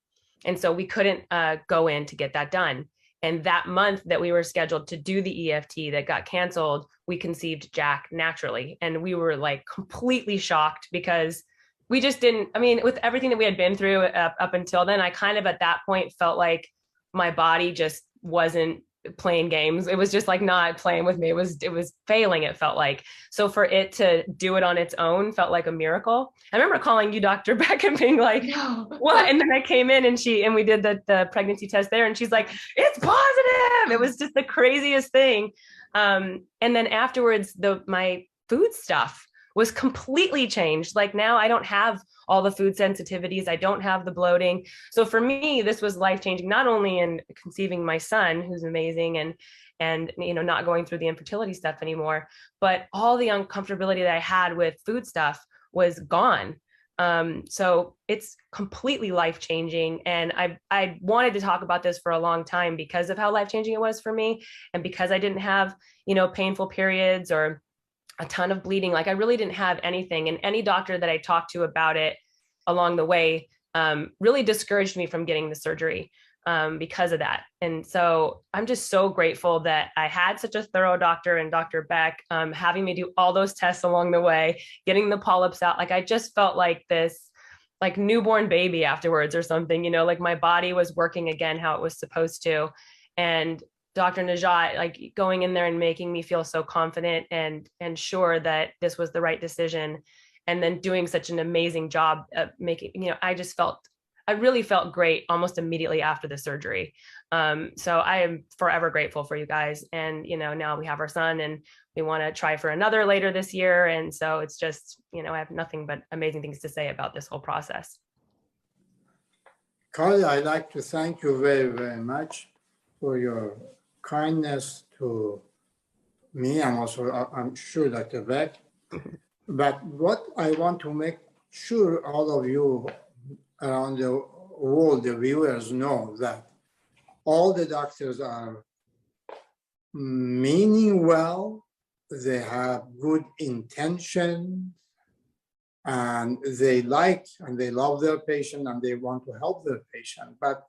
And so we couldn't go in to get that done. And that month that we were scheduled to do the EFT that got canceled, we conceived Jack naturally. And we were like completely shocked, because we just didn't, with everything that we had been through up until then, I kind of at that point felt like my body just wasn't playing games. It was just like not playing with me. It was failing, it felt like. So for it to do it on its own felt like a miracle. I remember calling you, Dr. Beck, and being like, no. What? And then I came in and we did the pregnancy test there, and she's like, it's positive. It was just the craziest thing. And then afterwards, my food stuff was completely changed. Like now I don't have all the food sensitivities. I don't have the bloating. So for me, this was life-changing, not only in conceiving my son, who's amazing, and not going through the infertility stuff anymore, but all the uncomfortability that I had with food stuff was gone. So it's completely life-changing. And I wanted to talk about this for a long time because of how life-changing it was for me. And because I didn't have, painful periods or a ton of bleeding. Like I really didn't have anything. And any doctor that I talked to about it along the way really discouraged me from getting the surgery because of that. And so I'm just so grateful that I had such a thorough doctor and Dr. Beck having me do all those tests along the way, getting the polyps out. Like I just felt like this like newborn baby afterwards or something, like my body was working again how it was supposed to. And Dr. Najat, like going in there and making me feel so confident and sure that this was the right decision, and then doing such an amazing job of making, I just felt I really felt great almost immediately after the surgery. So I am forever grateful for you guys. And, now we have our son and we want to try for another later this year. And so it's just, I have nothing but amazing things to say about this whole process. Carly, I'd like to thank you very, very much for your kindness to me and also I'm sure Dr. Beck. But what I want to make sure all of you around the world, the viewers, know that all the doctors are meaning well, they have good intention, and they like and they love their patient and they want to help their patient. But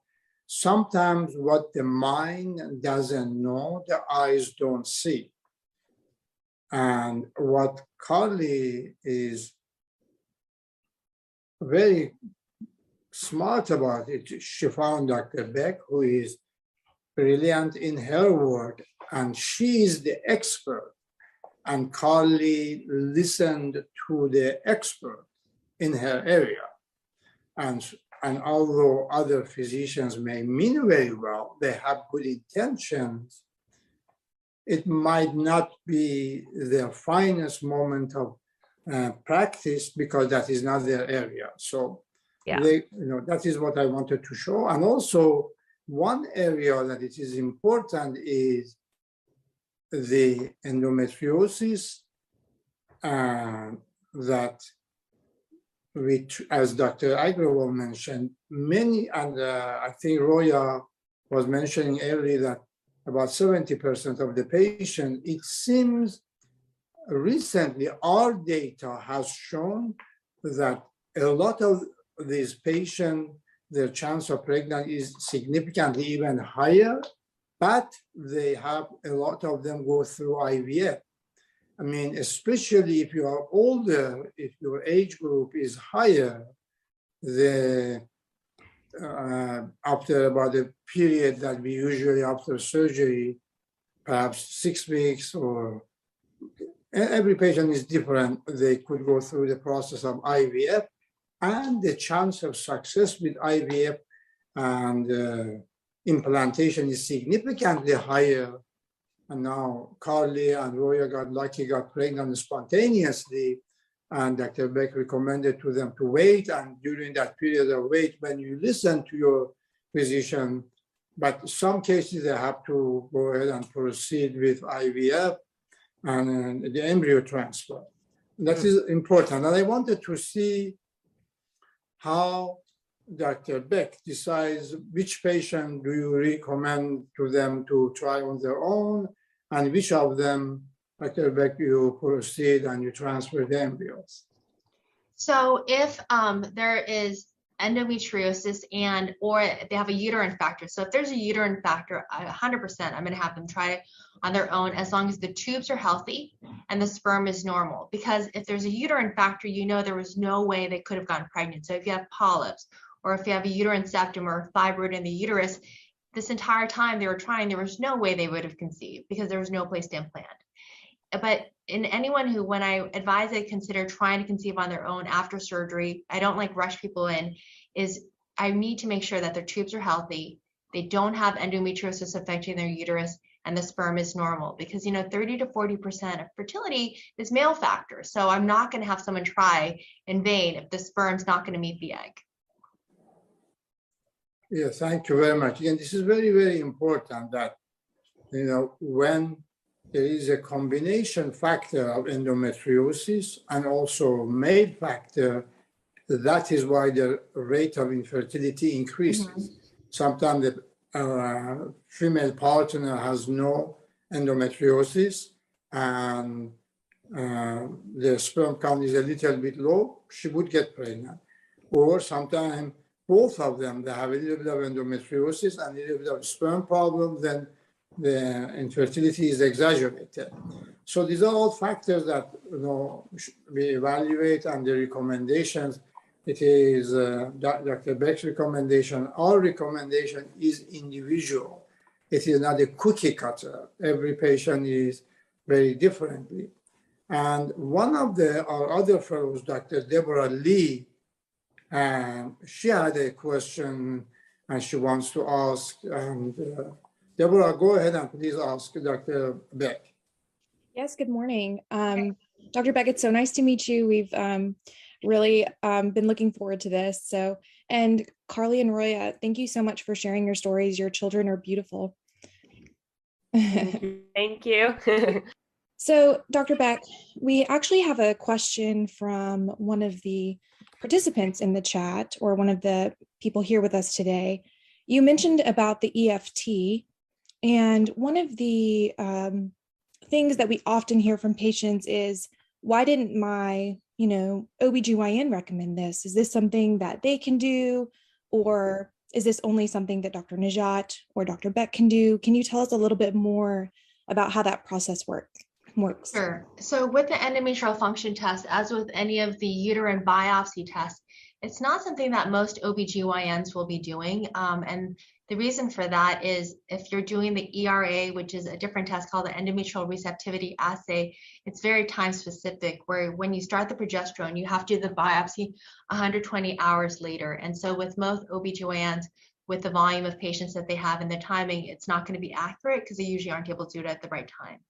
sometimes what the mind doesn't know, the eyes don't see. And what Carly is very smart about it, she found Dr. Beck, who is brilliant in her work, and she is the expert. And Carly listened to the expert in her area. And although other physicians may mean very well, they have good intentions, it might not be their finest moment of practice because that is not their area. So that is what I wanted to show. And also one area that it is important is the endometriosis that which, as Dr. Agrawal mentioned, many, and I think Roya was mentioning earlier that about 70% of the patient, it seems recently our data has shown that a lot of these patients, their chance of pregnancy is significantly even higher, but they have a lot of them go through IVF. I mean, especially if you are older, if your age group is higher, after about a period that we usually after surgery, perhaps 6 weeks, or every patient is different, they could go through the process of IVF, and the chance of success with IVF and implantation is significantly higher. And now Carly and Roya got lucky, got pregnant spontaneously, and Dr. Beck recommended to them to wait. And during that period of wait, when you listen to your physician, but some cases they have to go ahead and proceed with IVF and the embryo transfer. That is important. And I wanted to see how Dr. Beck decides which patient do you recommend to them to try on their own, and which of them, Dr. Beck, you proceed and you transfer the embryos. So if there is endometriosis or they have a uterine factor. So if there's a uterine factor, 100%, I'm going to have them try it on their own as long as the tubes are healthy and the sperm is normal. Because if there's a uterine factor, there was no way they could have gotten pregnant. So if you have polyps, or if you have a uterine septum or a fibroid in the uterus, this entire time they were trying, there was no way they would have conceived because there was no place to implant. But in anyone who, when I advise they consider trying to conceive on their own after surgery, I don't like rush people in, is I need to make sure that their tubes are healthy, they don't have endometriosis affecting their uterus, and the sperm is normal. Because 30 to 40% of fertility is male factor. So I'm not going to have someone try in vain if the sperm's not going to meet the egg. Yeah, thank you very much. Again, this is very, very important that, when there is a combination factor of endometriosis and also male factor, that is why the rate of infertility increases. Sometimes the female partner has no endometriosis and the sperm count is a little bit low, she would get pregnant. Or sometimes both of them, they have a little bit of endometriosis and a little bit of sperm problem, then the infertility is exaggerated. So these are all factors that we evaluate, and the recommendations, it is Dr. Beck's recommendation. Our recommendation is individual. It is not a cookie cutter. Every patient is very differently. And one of our other fellows, Dr. Deborah Lee, and she had a question and she wants to ask. And Deborah, go ahead and please ask Dr. Beck. Yes, good morning. Dr. Beck, it's so nice to meet you. We've really been looking forward to this. So, and Carly and Roya, thank you so much for sharing your stories. Your children are beautiful. Thank you. So, Dr. Beck, we actually have a question from one of the participants in the chat, or one of the people here with us today. You mentioned about the EFT, and one of the things that we often hear from patients is, why didn't my, OBGYN recommend this? Is this something that they can do? Or is this only something that Dr. Najat or Dr. Beck can do? Can you tell us a little bit more about how that process works? Sure. So with the endometrial function test, as with any of the uterine biopsy tests, it's not something that most OBGYNs will be doing. And the reason for that is if you're doing the ERA, which is a different test called the endometrial receptivity assay, it's very time specific, where when you start the progesterone, you have to do the biopsy 120 hours later. And so with most OBGYNs, with the volume of patients that they have and their timing, it's not going to be accurate because they usually aren't able to do it at the right time.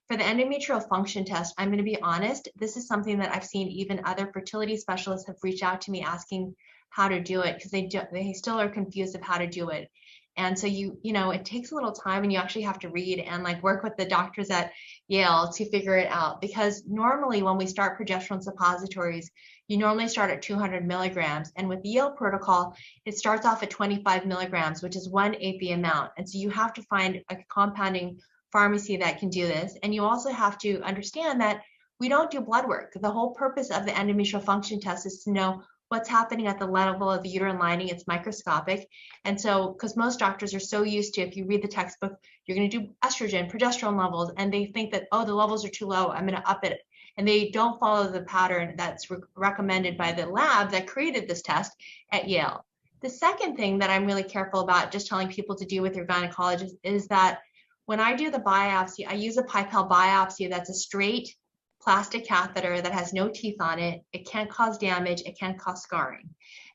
For the endometrial function test, I'm going to be honest, this is something that I've seen even other fertility specialists have reached out to me asking how to do it, because they still are confused of how to do it. And so it takes a little time, and you actually have to read and work with the doctors at Yale to figure it out. Because normally when we start progesterone suppositories, you normally start at 200 milligrams. And with the Yale protocol, it starts off at 25 milligrams, which is 1 AP amount. And so you have to find a compounding pharmacy that can do this. And you also have to understand that we don't do blood work. The whole purpose of the endometrial function test is to know what's happening at the level of the uterine lining. It's microscopic. And so, because most doctors are so used to, if you read the textbook, you're going to do estrogen, progesterone levels, and they think that, oh, the levels are too low, I'm going to up it. And they don't follow the pattern that's recommended by the lab that created this test at Yale. The second thing that I'm really careful about just telling people to do with your gynecologist is that when I do the biopsy, I use a Pipel biopsy that's a straight plastic catheter that has no teeth on it. It can't cause damage. It can't cause scarring.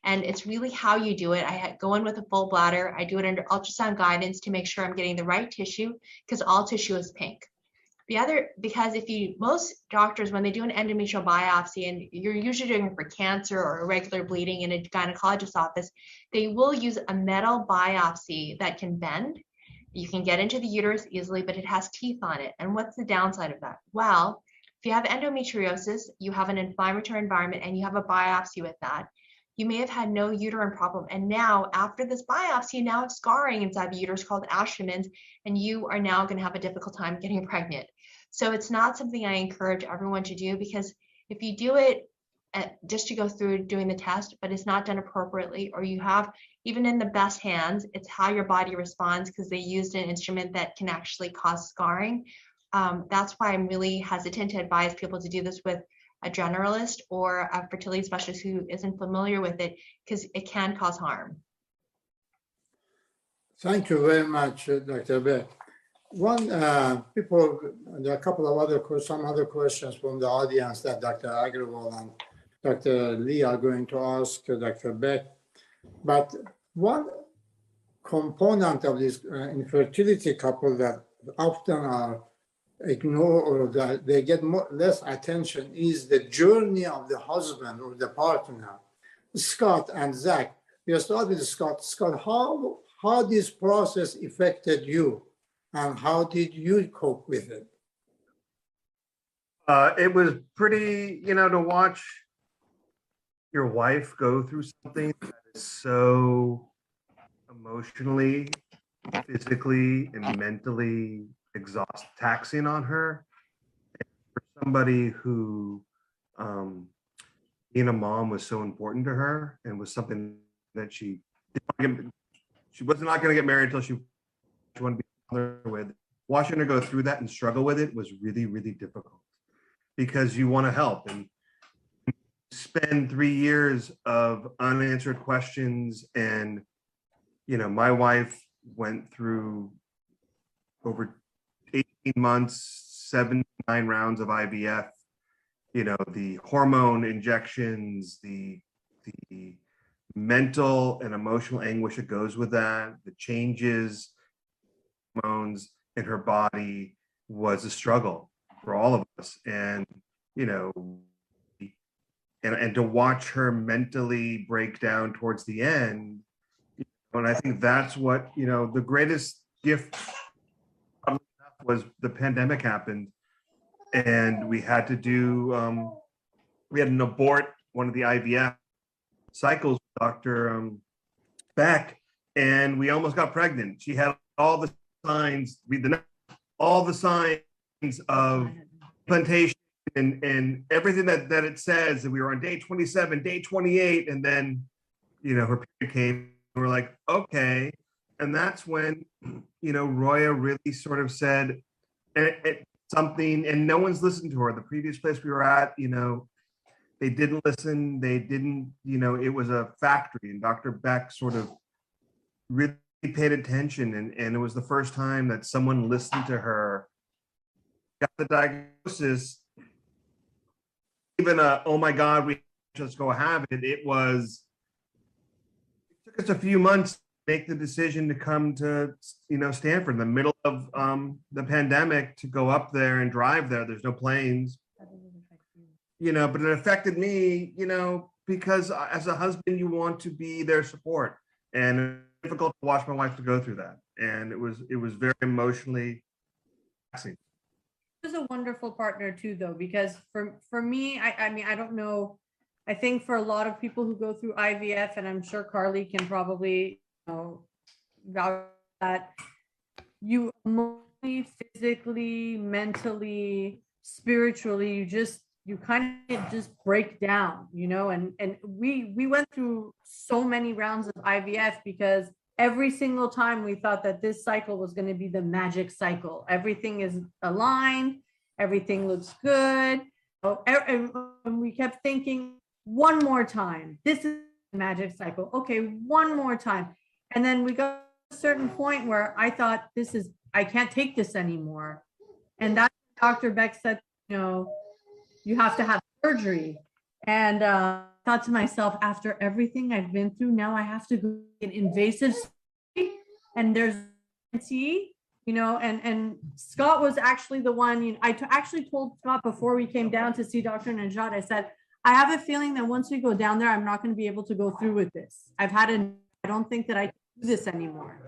And it's really how you do it. I go in with a full bladder. I do it under ultrasound guidance to make sure I'm getting the right tissue, because all tissue is pink. Because most doctors, when they do an endometrial biopsy, and you're usually doing it for cancer or irregular bleeding in a gynecologist's office, they will use a metal biopsy that can bend. You can get into the uterus easily, but it has teeth on it. And what's the downside of that? Well, if you have endometriosis, you have an inflammatory environment, and you have a biopsy with that, you may have had no uterine problem. And now after this biopsy, now it's scarring inside the uterus called Asherman's, and you are now going to have a difficult time getting pregnant. So it's not something I encourage everyone to do, because if you do it just to go through doing the test, but it's not done appropriately, or you have, even in the best hands, it's how your body responds, because they used an instrument that can actually cause scarring. That's why I'm really hesitant to advise people to do this with a generalist or a fertility specialist who isn't familiar with it, because it can cause harm. Thank you very much, Dr. Beck. There are a couple of some other questions from the audience that Dr. Agrawal and Dr. Lee are going to ask Dr. Beck. But one component of this infertility couple that often are ignored, or that they get less attention, is the journey of the husband or the partner. Scott and Zach, we start with Scott. Scott, how this process affected you, and how did you cope with it? It was pretty, to watch your wife go through something that is so emotionally, physically, and mentally taxing on her. And for somebody who, being a mom was so important to her, and was something that she was not going to get married until she wanted to be mother with. Watching her go through that and struggle with it was really, really difficult, because you want to help, and spend 3 years of unanswered questions. And my wife went through over 18 months, 7 to 9 rounds of IVF, the hormone injections, the mental and emotional anguish that goes with that, the changes, hormones in her body was a struggle for all of us. And, you know, and to watch her mentally break down towards the end. And I think that's what, you know, the greatest gift was the pandemic happened, and we had to do, we had an abort one of the IVF cycles with Dr. Beck, and we almost got pregnant. She had all the signs, all the signs of implantation and everything that it says. And we were on day 27, day 28, and then, you know, her period came. And we're like, okay. And that's when, you know, Roya really sort of said something, and no one's listened to her. The previous place we were at, you know, they didn't listen. They didn't, you know, it was a factory, and Dr. Beck sort of really paid attention. And it was the first time that someone listened to her, got the diagnosis, even oh my God, we just go have it. It took us a few months to make the decision to come to, you know, Stanford in the middle of the pandemic, to go up there and drive there. There's no planes. You know, but it affected me, you know, because as a husband, you want to be their support, and it's difficult to watch my wife to go through that. And it was very emotionally taxing. He was a wonderful partner too, though, because for me, I mean, I don't know. I think for a lot of people who go through IVF, and I'm sure Carly can probably, you know, vouch that, you emotionally, physically, mentally, spiritually, you kind of just break down, you know, and we went through so many rounds of IVF because every single time we thought that this cycle was going to be the magic cycle. Everything is aligned, everything looks good. And we kept thinking, one more time, this is the magic cycle. Okay, one more time. And then we got to a certain point where I thought, I can't take this anymore. And that's when Dr. Beck said, you know, you have to have surgery. And I thought to myself, after everything I've been through, now I have to go get invasive surgery, and there's, you know, and Scott was actually the one, you know, I actually told Scott before we came down to see Dr. Najat, I said, I have a feeling that once we go down there, I'm not going to be able to go through with this. I don't think that I can do this anymore.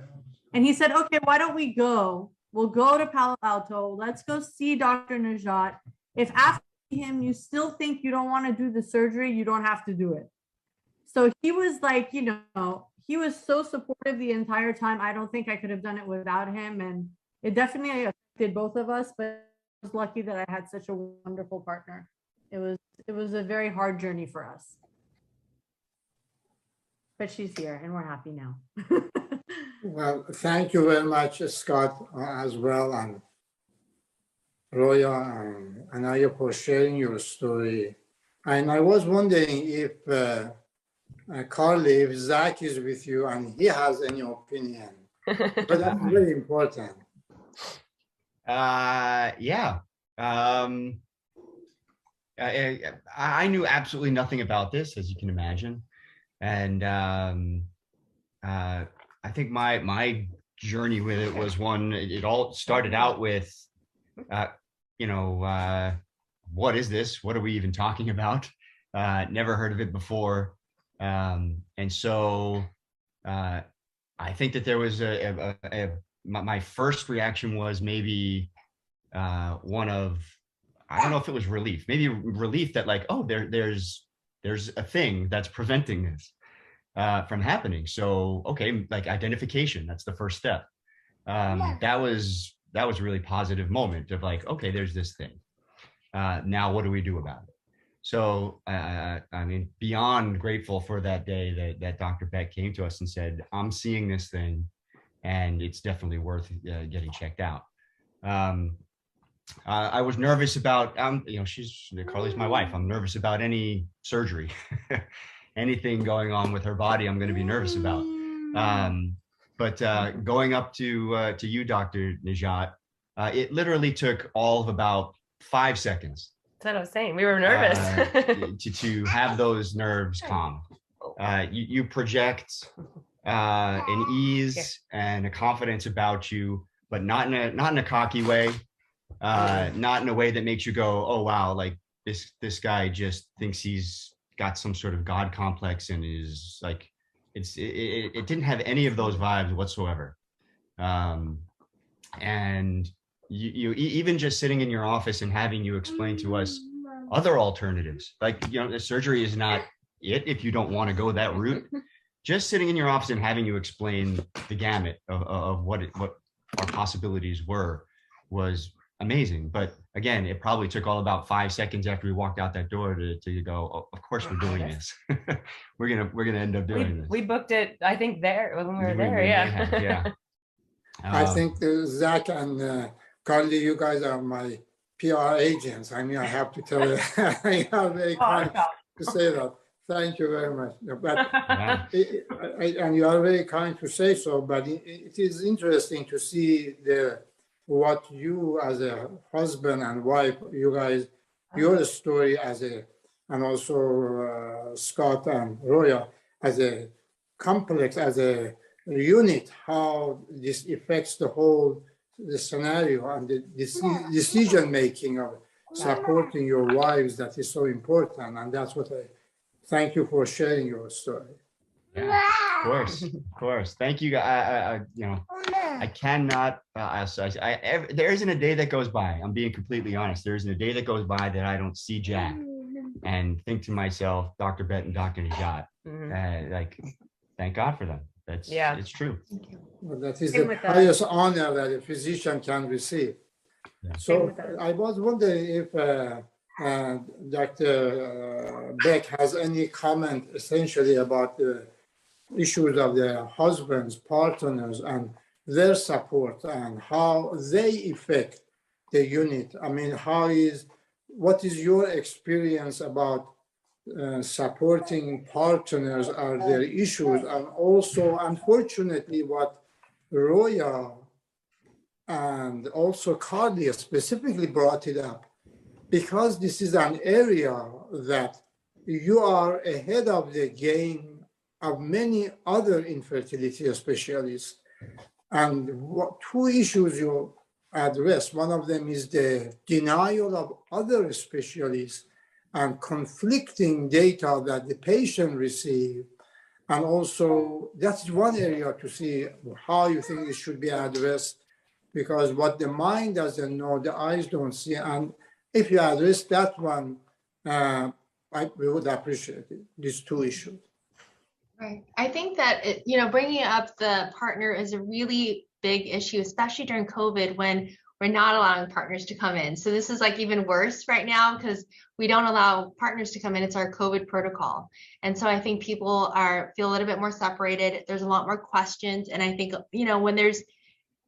And he said, okay, why don't we go? We'll go to Palo Alto. Let's go see Dr. Najat. If after him you still think you don't want to do the surgery, you don't have to do it. So he was like, you know, he was so supportive the entire time. I don't think I could have done it without him, and it definitely affected both of us, but I was lucky that I had such a wonderful partner. It was a very hard journey for us, but she's here and we're happy now. Well, thank you very much, Scott, as well, and Roya and Anaya, for sharing your story. And I was wondering if Carly, if Zach is with you and he has any opinion, but that's very important. Yeah. I knew absolutely nothing about this, as you can imagine. And I think my journey with it was one, it all started out with, you know, what is this? What are we even talking about? Never heard of it before. And so I think that there was my first reaction was maybe one of, I don't know if it was relief, maybe relief that like, oh, there's a thing that's preventing this from happening. So, okay, like identification, that's the first step. That was a really positive moment of like, okay, there's this thing. Now what do we do about it? So, I mean, beyond grateful for that day that Dr. Beck came to us and said, I'm seeing this thing and it's definitely worth getting checked out. I was nervous about, you know, Carly's my wife. I'm nervous about any surgery, anything going on with her body, I'm going to be nervous about. But going up to you, Dr. Najat, it literally took all of about 5 seconds. That's what I was saying. We were nervous. to have those nerves calm. You project an ease and a confidence about you, but not in a cocky way, not in a way that makes you go, oh wow, like this guy just thinks he's got some sort of God complex and is like, it didn't have any of those vibes whatsoever. And you even just sitting in your office and having you explain to us other alternatives, like, you know, the surgery is not it if you don't want to go that route. Just sitting in your office and having you explain the gamut of what our possibilities were was amazing. But again, it probably took all about 5 seconds after we walked out that door to go, oh, of course we're doing this. we're gonna end up doing this. We booked it, I think, there when we were there. Yeah. I think Zach and Carly, you guys are my PR agents. I mean, I have to tell you, you are very kind to say that. Thank you very much. But and you are very kind to say so. But it is interesting to see what you as a husband and wife, you guys, your story as and also Scott and Roya as a complex, as a unit, how this affects the scenario and the decision making of supporting your wives. That is so important, and that's what I thank you for sharing your story. Yeah, of course. Thank you. I cannot. There isn't a day that goes by. I'm being completely honest. There isn't a day that goes by that I don't see Jack and think to myself, Dr. Bett and Dr. Najat. Like, thank God for them. It's true. Well, that is the highest honor that a physician can receive. Yeah. So I was wondering if Dr. Beck has any comment essentially about the issues of their husbands, partners, and their support and how they affect the unit. I mean, what is your experience about supporting partners, are their issues, and also, unfortunately, what Roya and also Carly specifically brought it up, because this is an area that you are ahead of the game of many other infertility specialists. And two issues you address, one of them is the denial of other specialists and conflicting data that the patient receive. And also, that's one area to see how you think it should be addressed, because what the mind doesn't know, the eyes don't see. And if you address that one, we would appreciate it, these two issues. Right. I think that, bringing up the partner is a really big issue, especially during COVID when we're not allowing partners to come in. So this is like even worse right now because we don't allow partners to come in. It's our COVID protocol. And so I think people feel a little bit more separated. There's a lot more questions. And I think,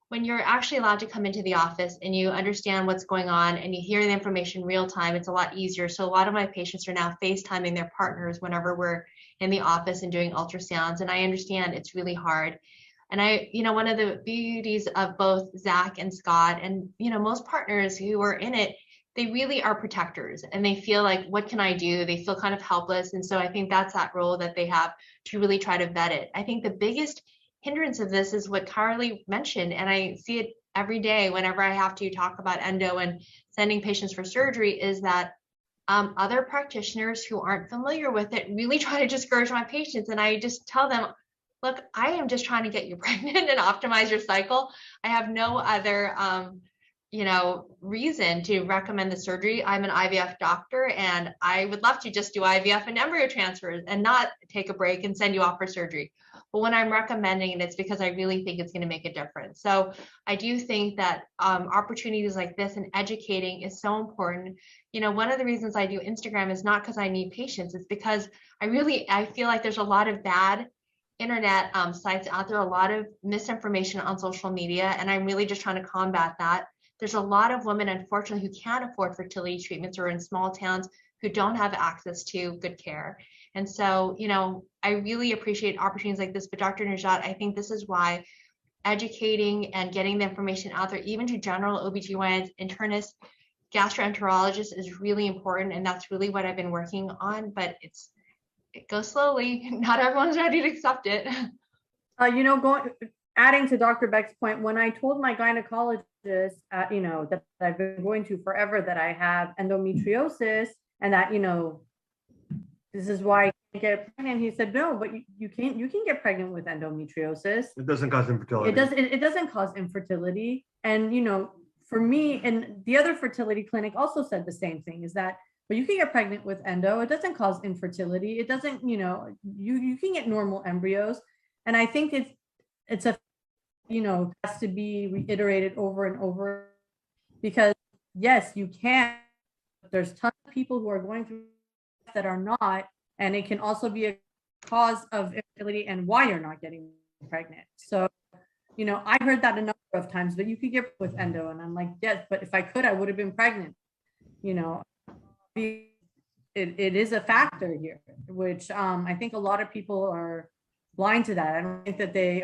when you're actually allowed to come into the office and you understand what's going on and you hear the information real time, it's a lot easier. So a lot of my patients are now FaceTiming their partners whenever we're in the office and doing ultrasounds. And I understand it's really hard. And one of the beauties of both Zach and Scott and, most partners who are in it, they really are protectors and they feel like, what can I do? They feel kind of helpless. And so I think that's that role that they have to really try to vet it. I think the biggest hindrance of this is what Carly mentioned, and I see it every day whenever I have to talk about endo and sending patients for surgery, is that other practitioners who aren't familiar with it really try to discourage my patients. And I just tell them, look, I am just trying to get you pregnant and optimize your cycle. I have no other reason to recommend the surgery. I'm an IVF doctor and I would love to just do IVF and embryo transfers and not take a break and send you off for surgery. But when I'm recommending it, it's because I really think it's going to make a difference. So I do think that opportunities like this and educating is so important. One of the reasons I do Instagram is not because I need patients. It's because I feel like there's a lot of bad internet sites out there, a lot of misinformation on social media, and I'm really just trying to combat that. There's a lot of women, unfortunately, who can't afford fertility treatments or in small towns who don't have access to good care. And so, I really appreciate opportunities like this. But Dr. Najat, I think this is why educating and getting the information out there, even to general OBGYNs, internists, gastroenterologists, is really important. And that's really what I've been working on. But it goes slowly. Not everyone's ready to accept it. Adding to Dr. Beck's point, when I told my gynecologist, that I've been going to forever, that I have endometriosis and that, this is why I can't get pregnant. He said, no, but you can get pregnant with endometriosis. It doesn't cause infertility. It doesn't cause infertility. And, for me, and the other fertility clinic also said the same thing, is that, but you can get pregnant with endo. It doesn't cause infertility. It doesn't, you can get normal embryos. And I think it's has to be reiterated over and over, because yes, you can. There's tons of people who are going through that are not, and it can also be a cause of infertility and why you're not getting pregnant. So, I heard that a number of times, but you could get with endo, and I'm like, yes, but if I could, I would have been pregnant. It is a factor here, which I think a lot of people are blind to that. I don't think that they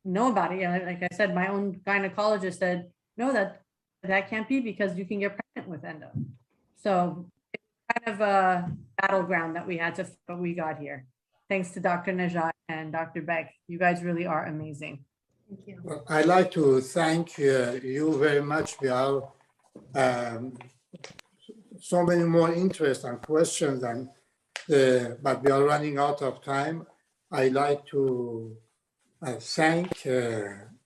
know about it. Like I said, my own gynecologist said, no, that can't be, because you can get pregnant with endo. So it's kind of a battleground that we got here. Thanks to Dr. Najat and Dr. Beck. You guys really are amazing. Thank you. Well, I'd like to thank you very much. We have so many more interests and questions, but we are running out of time. I'd like to thank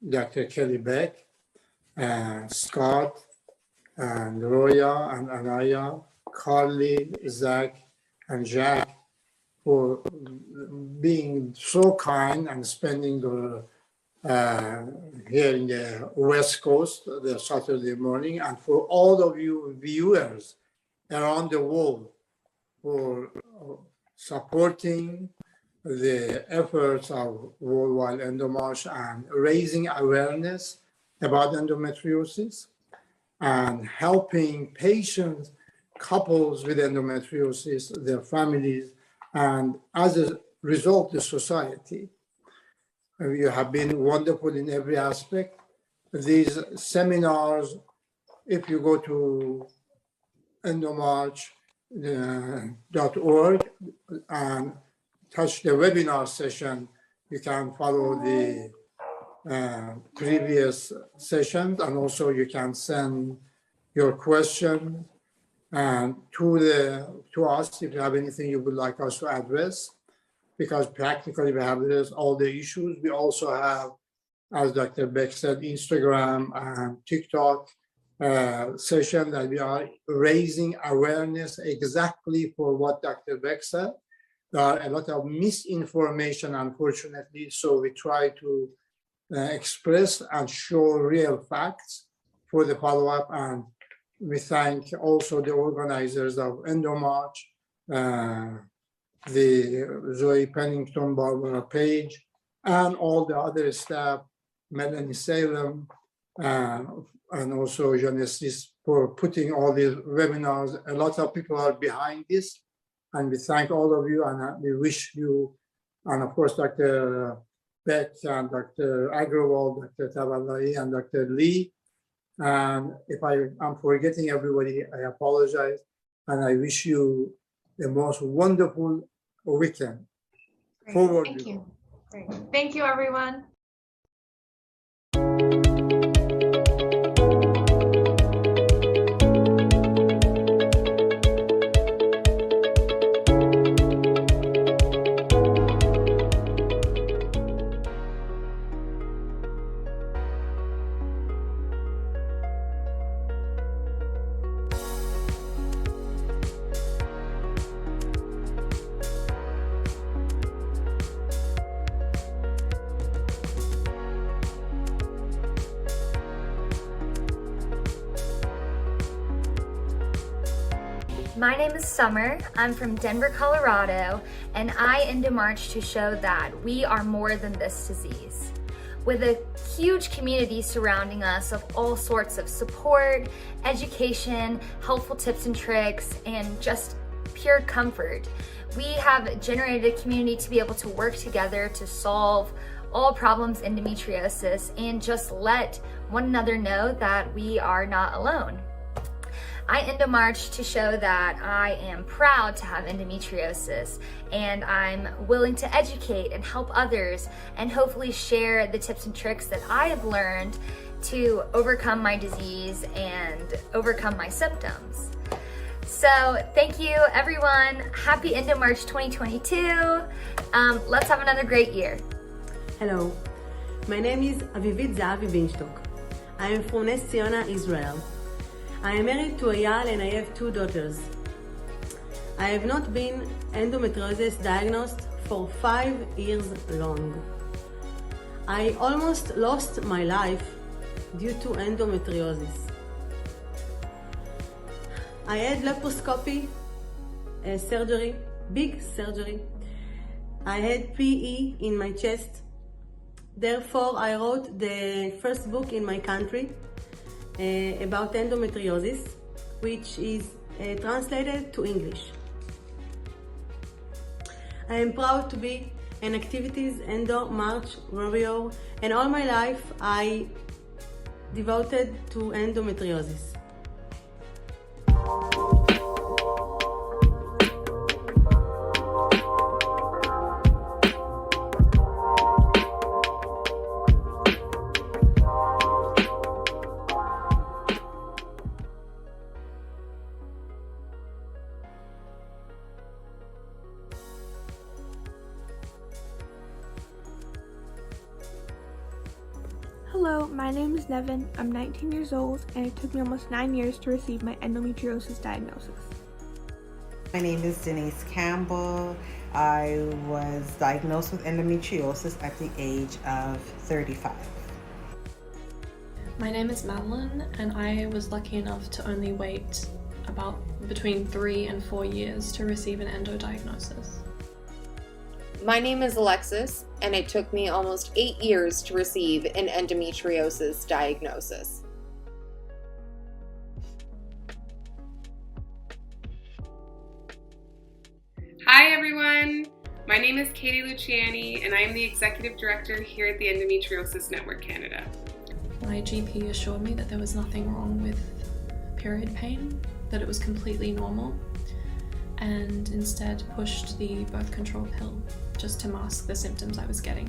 Dr. Kelly Beck, Scott, and Roya, and Anaya, Carly, Zach, and Jack for being so kind and spending the here in the West Coast the Saturday morning, and for all of you viewers around the world for supporting the efforts of Worldwide EndoMarch and raising awareness about endometriosis and helping patients, couples with endometriosis, their families, and as a result, the society. You have been wonderful in every aspect. These seminars, if you go to EndoMarch.org and touch the webinar session, you can follow the previous sessions, and also you can send your question to us if you have anything you would like us to address, because practically we have addressed all the issues. We also have, as Dr. Beck said, Instagram and TikTok session that we are raising awareness exactly for what Dr. Beck said. There are a lot of misinformation, unfortunately, so we try to express and show real facts for the follow-up. And we thank also the organizers of EndoMarch, the Zoe Pennington, Barbara Page, and all the other staff, Melanie Salem, and also Genesis, for putting all these webinars. A lot of people are behind this, and we thank all of you, and we wish you, and of course, Dr. Beck and Dr. Agrawal, Dr. Tavalai, and Dr. Lee. And if I'm forgetting everybody, I apologize, and I wish you the most wonderful weekend. Great. Thank you. Great. Thank you, everyone. My name is Summer. I'm from Denver, Colorado, and I EndoMarch to show that we are more than this disease. With a huge community surrounding us of all sorts of support, education, helpful tips and tricks, and just pure comfort, we have generated a community to be able to work together to solve all problems endometriosis and just let one another know that we are not alone. I EndoMarch to show that I am proud to have endometriosis, and I'm willing to educate and help others and hopefully share the tips and tricks that I have learned to overcome my disease and overcome my symptoms. So thank you everyone. Happy EndoMarch 2022. Let's have another great year. Hello, my name is Avivit Zahavi Binstok. I am from Nes Ziona, Israel. I am married to Eyal and I have 2 daughters. I have not been endometriosis diagnosed for 5 years long. I almost lost my life due to endometriosis. I had laparoscopy, surgery, big surgery. I had PE in my chest. Therefore, I wrote the first book in my country about endometriosis, which is translated to English. I am proud to be an activities EndoMarch warrior, and all my life I devoted to endometriosis. Hello, my name is Nevin. I'm 19 years old, and it took me almost 9 years to receive my endometriosis diagnosis. My name is Denise Campbell. I was diagnosed with endometriosis at the age of 35. My name is Madeline, and I was lucky enough to only wait about between 3 and 4 years to receive an endo diagnosis. My name is Alexis, and it took me almost 8 years to receive an endometriosis diagnosis. Hi everyone! My name is Katie Luciani, and I am the Executive Director here at the Endometriosis Network Canada. My GP assured me that there was nothing wrong with period pain, that it was completely normal, and instead pushed the birth control pill just to mask the symptoms I was getting.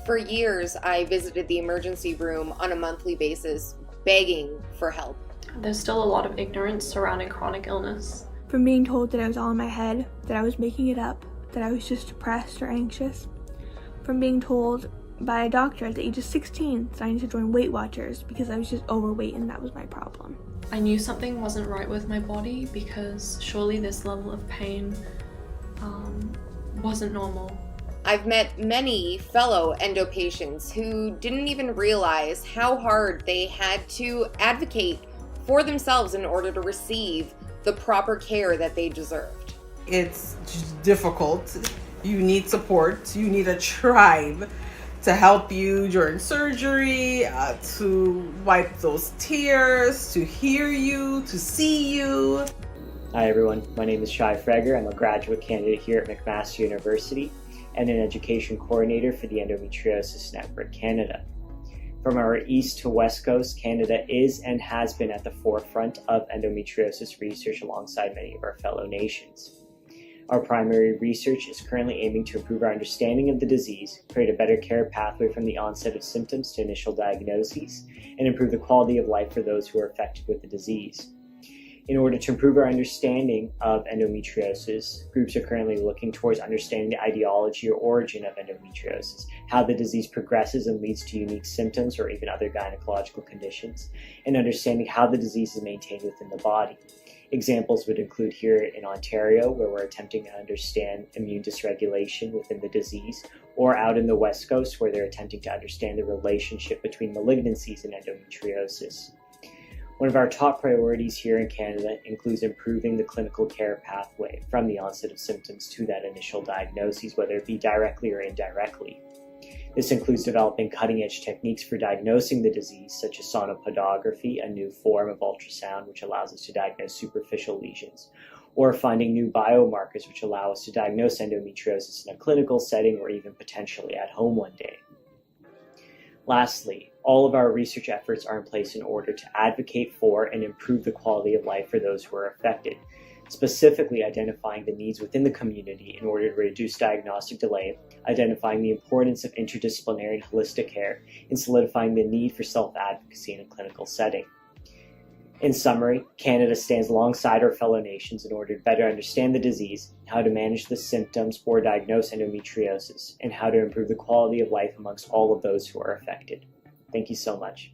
For years, I visited the emergency room on a monthly basis, begging for help. There's still a lot of ignorance surrounding chronic illness. From being told that I was all in my head, that I was making it up, that I was just depressed or anxious. From being told by a doctor at the age of 16 that I needed to join Weight Watchers because I was just overweight and that was my problem. I knew something wasn't right with my body because surely this level of pain wasn't normal. I've met many fellow endo patients who didn't even realize how hard they had to advocate for themselves in order to receive the proper care that they deserved. It's difficult. You need support. You need a tribe to help you during surgery, to wipe those tears, to hear you, to see you. Hi everyone, my name is Shai Freger. I'm a graduate candidate here at McMaster University and an education coordinator for the Endometriosis Network Canada. From our east to west coast, Canada is and has been at the forefront of endometriosis research alongside many of our fellow nations. Our primary research is currently aiming to improve our understanding of the disease, create a better care pathway from the onset of symptoms to initial diagnoses, and improve the quality of life for those who are affected with the disease. In order to improve our understanding of endometriosis, groups are currently looking towards understanding the etiology or origin of endometriosis, how the disease progresses and leads to unique symptoms or even other gynecological conditions, and understanding how the disease is maintained within the body. Examples would include here in Ontario, where we're attempting to understand immune dysregulation within the disease, or out in the West Coast, where they're attempting to understand the relationship between malignancies and endometriosis. One of our top priorities here in Canada includes improving the clinical care pathway from the onset of symptoms to that initial diagnosis, whether it be directly or indirectly. This includes developing cutting-edge techniques for diagnosing the disease, such as sonopodography, a new form of ultrasound which allows us to diagnose superficial lesions, or finding new biomarkers which allow us to diagnose endometriosis in a clinical setting or even potentially at home one day. Lastly, all of our research efforts are in place in order to advocate for and improve the quality of life for those who are affected, specifically identifying the needs within the community in order to reduce diagnostic delay, identifying the importance of interdisciplinary and holistic care, and solidifying the need for self-advocacy in a clinical setting. In summary, Canada stands alongside our fellow nations in order to better understand the disease, how to manage the symptoms or diagnose endometriosis, and how to improve the quality of life amongst all of those who are affected. Thank you so much.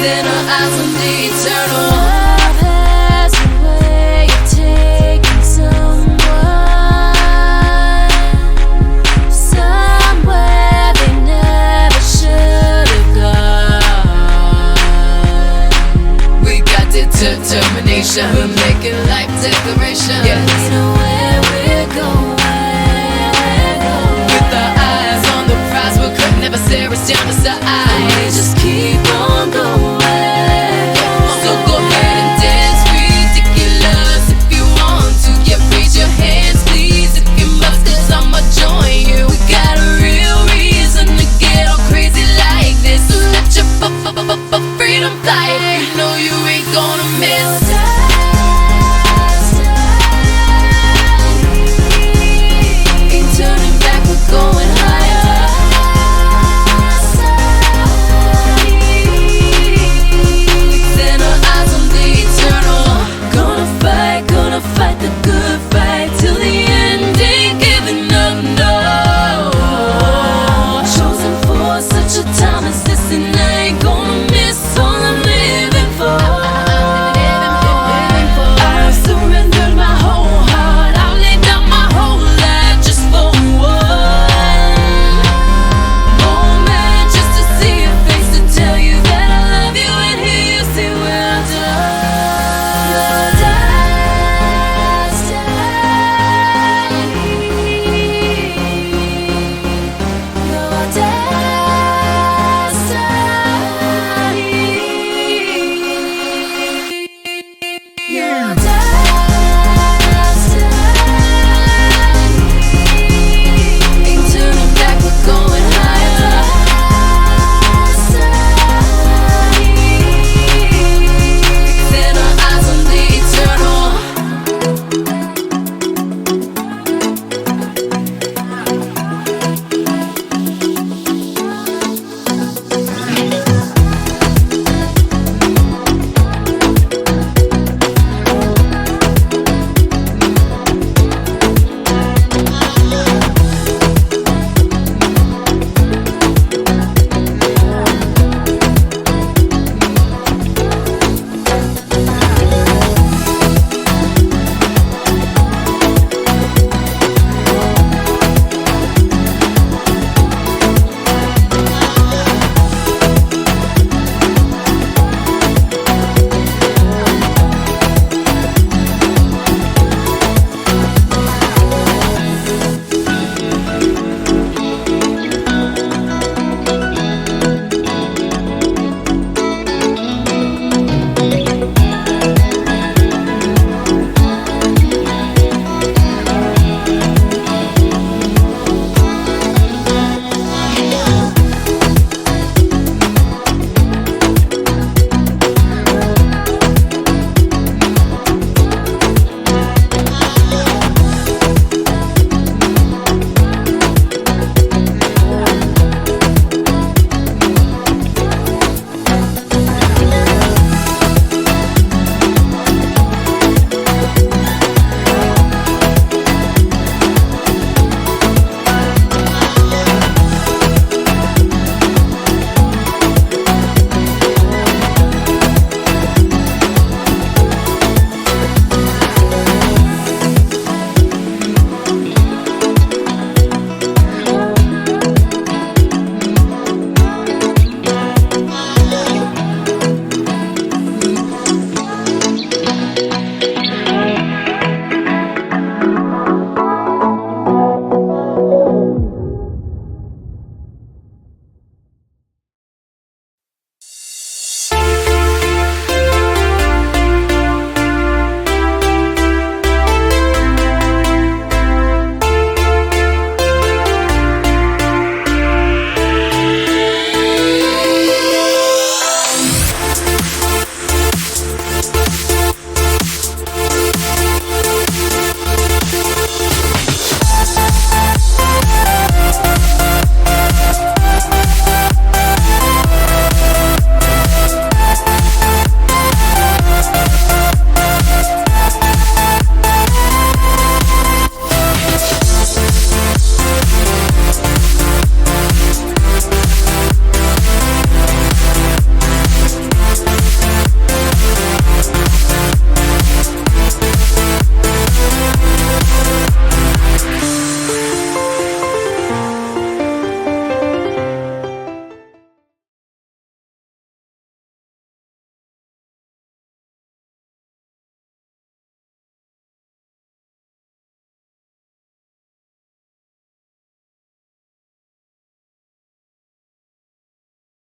in her eyes on the eternal. Love has a way of taking someone somewhere they never should have gone. We got determination, we're making life declaration. Yeah, we know where we're going. With our eyes on the prize, we could never stare us down to side. We just keep on going. So go ahead and dance ridiculous if you want to. Yeah, raise your hands please if you must, 'cause I'ma join you. We got a real reason to get all crazy like this. So let your freedom fly.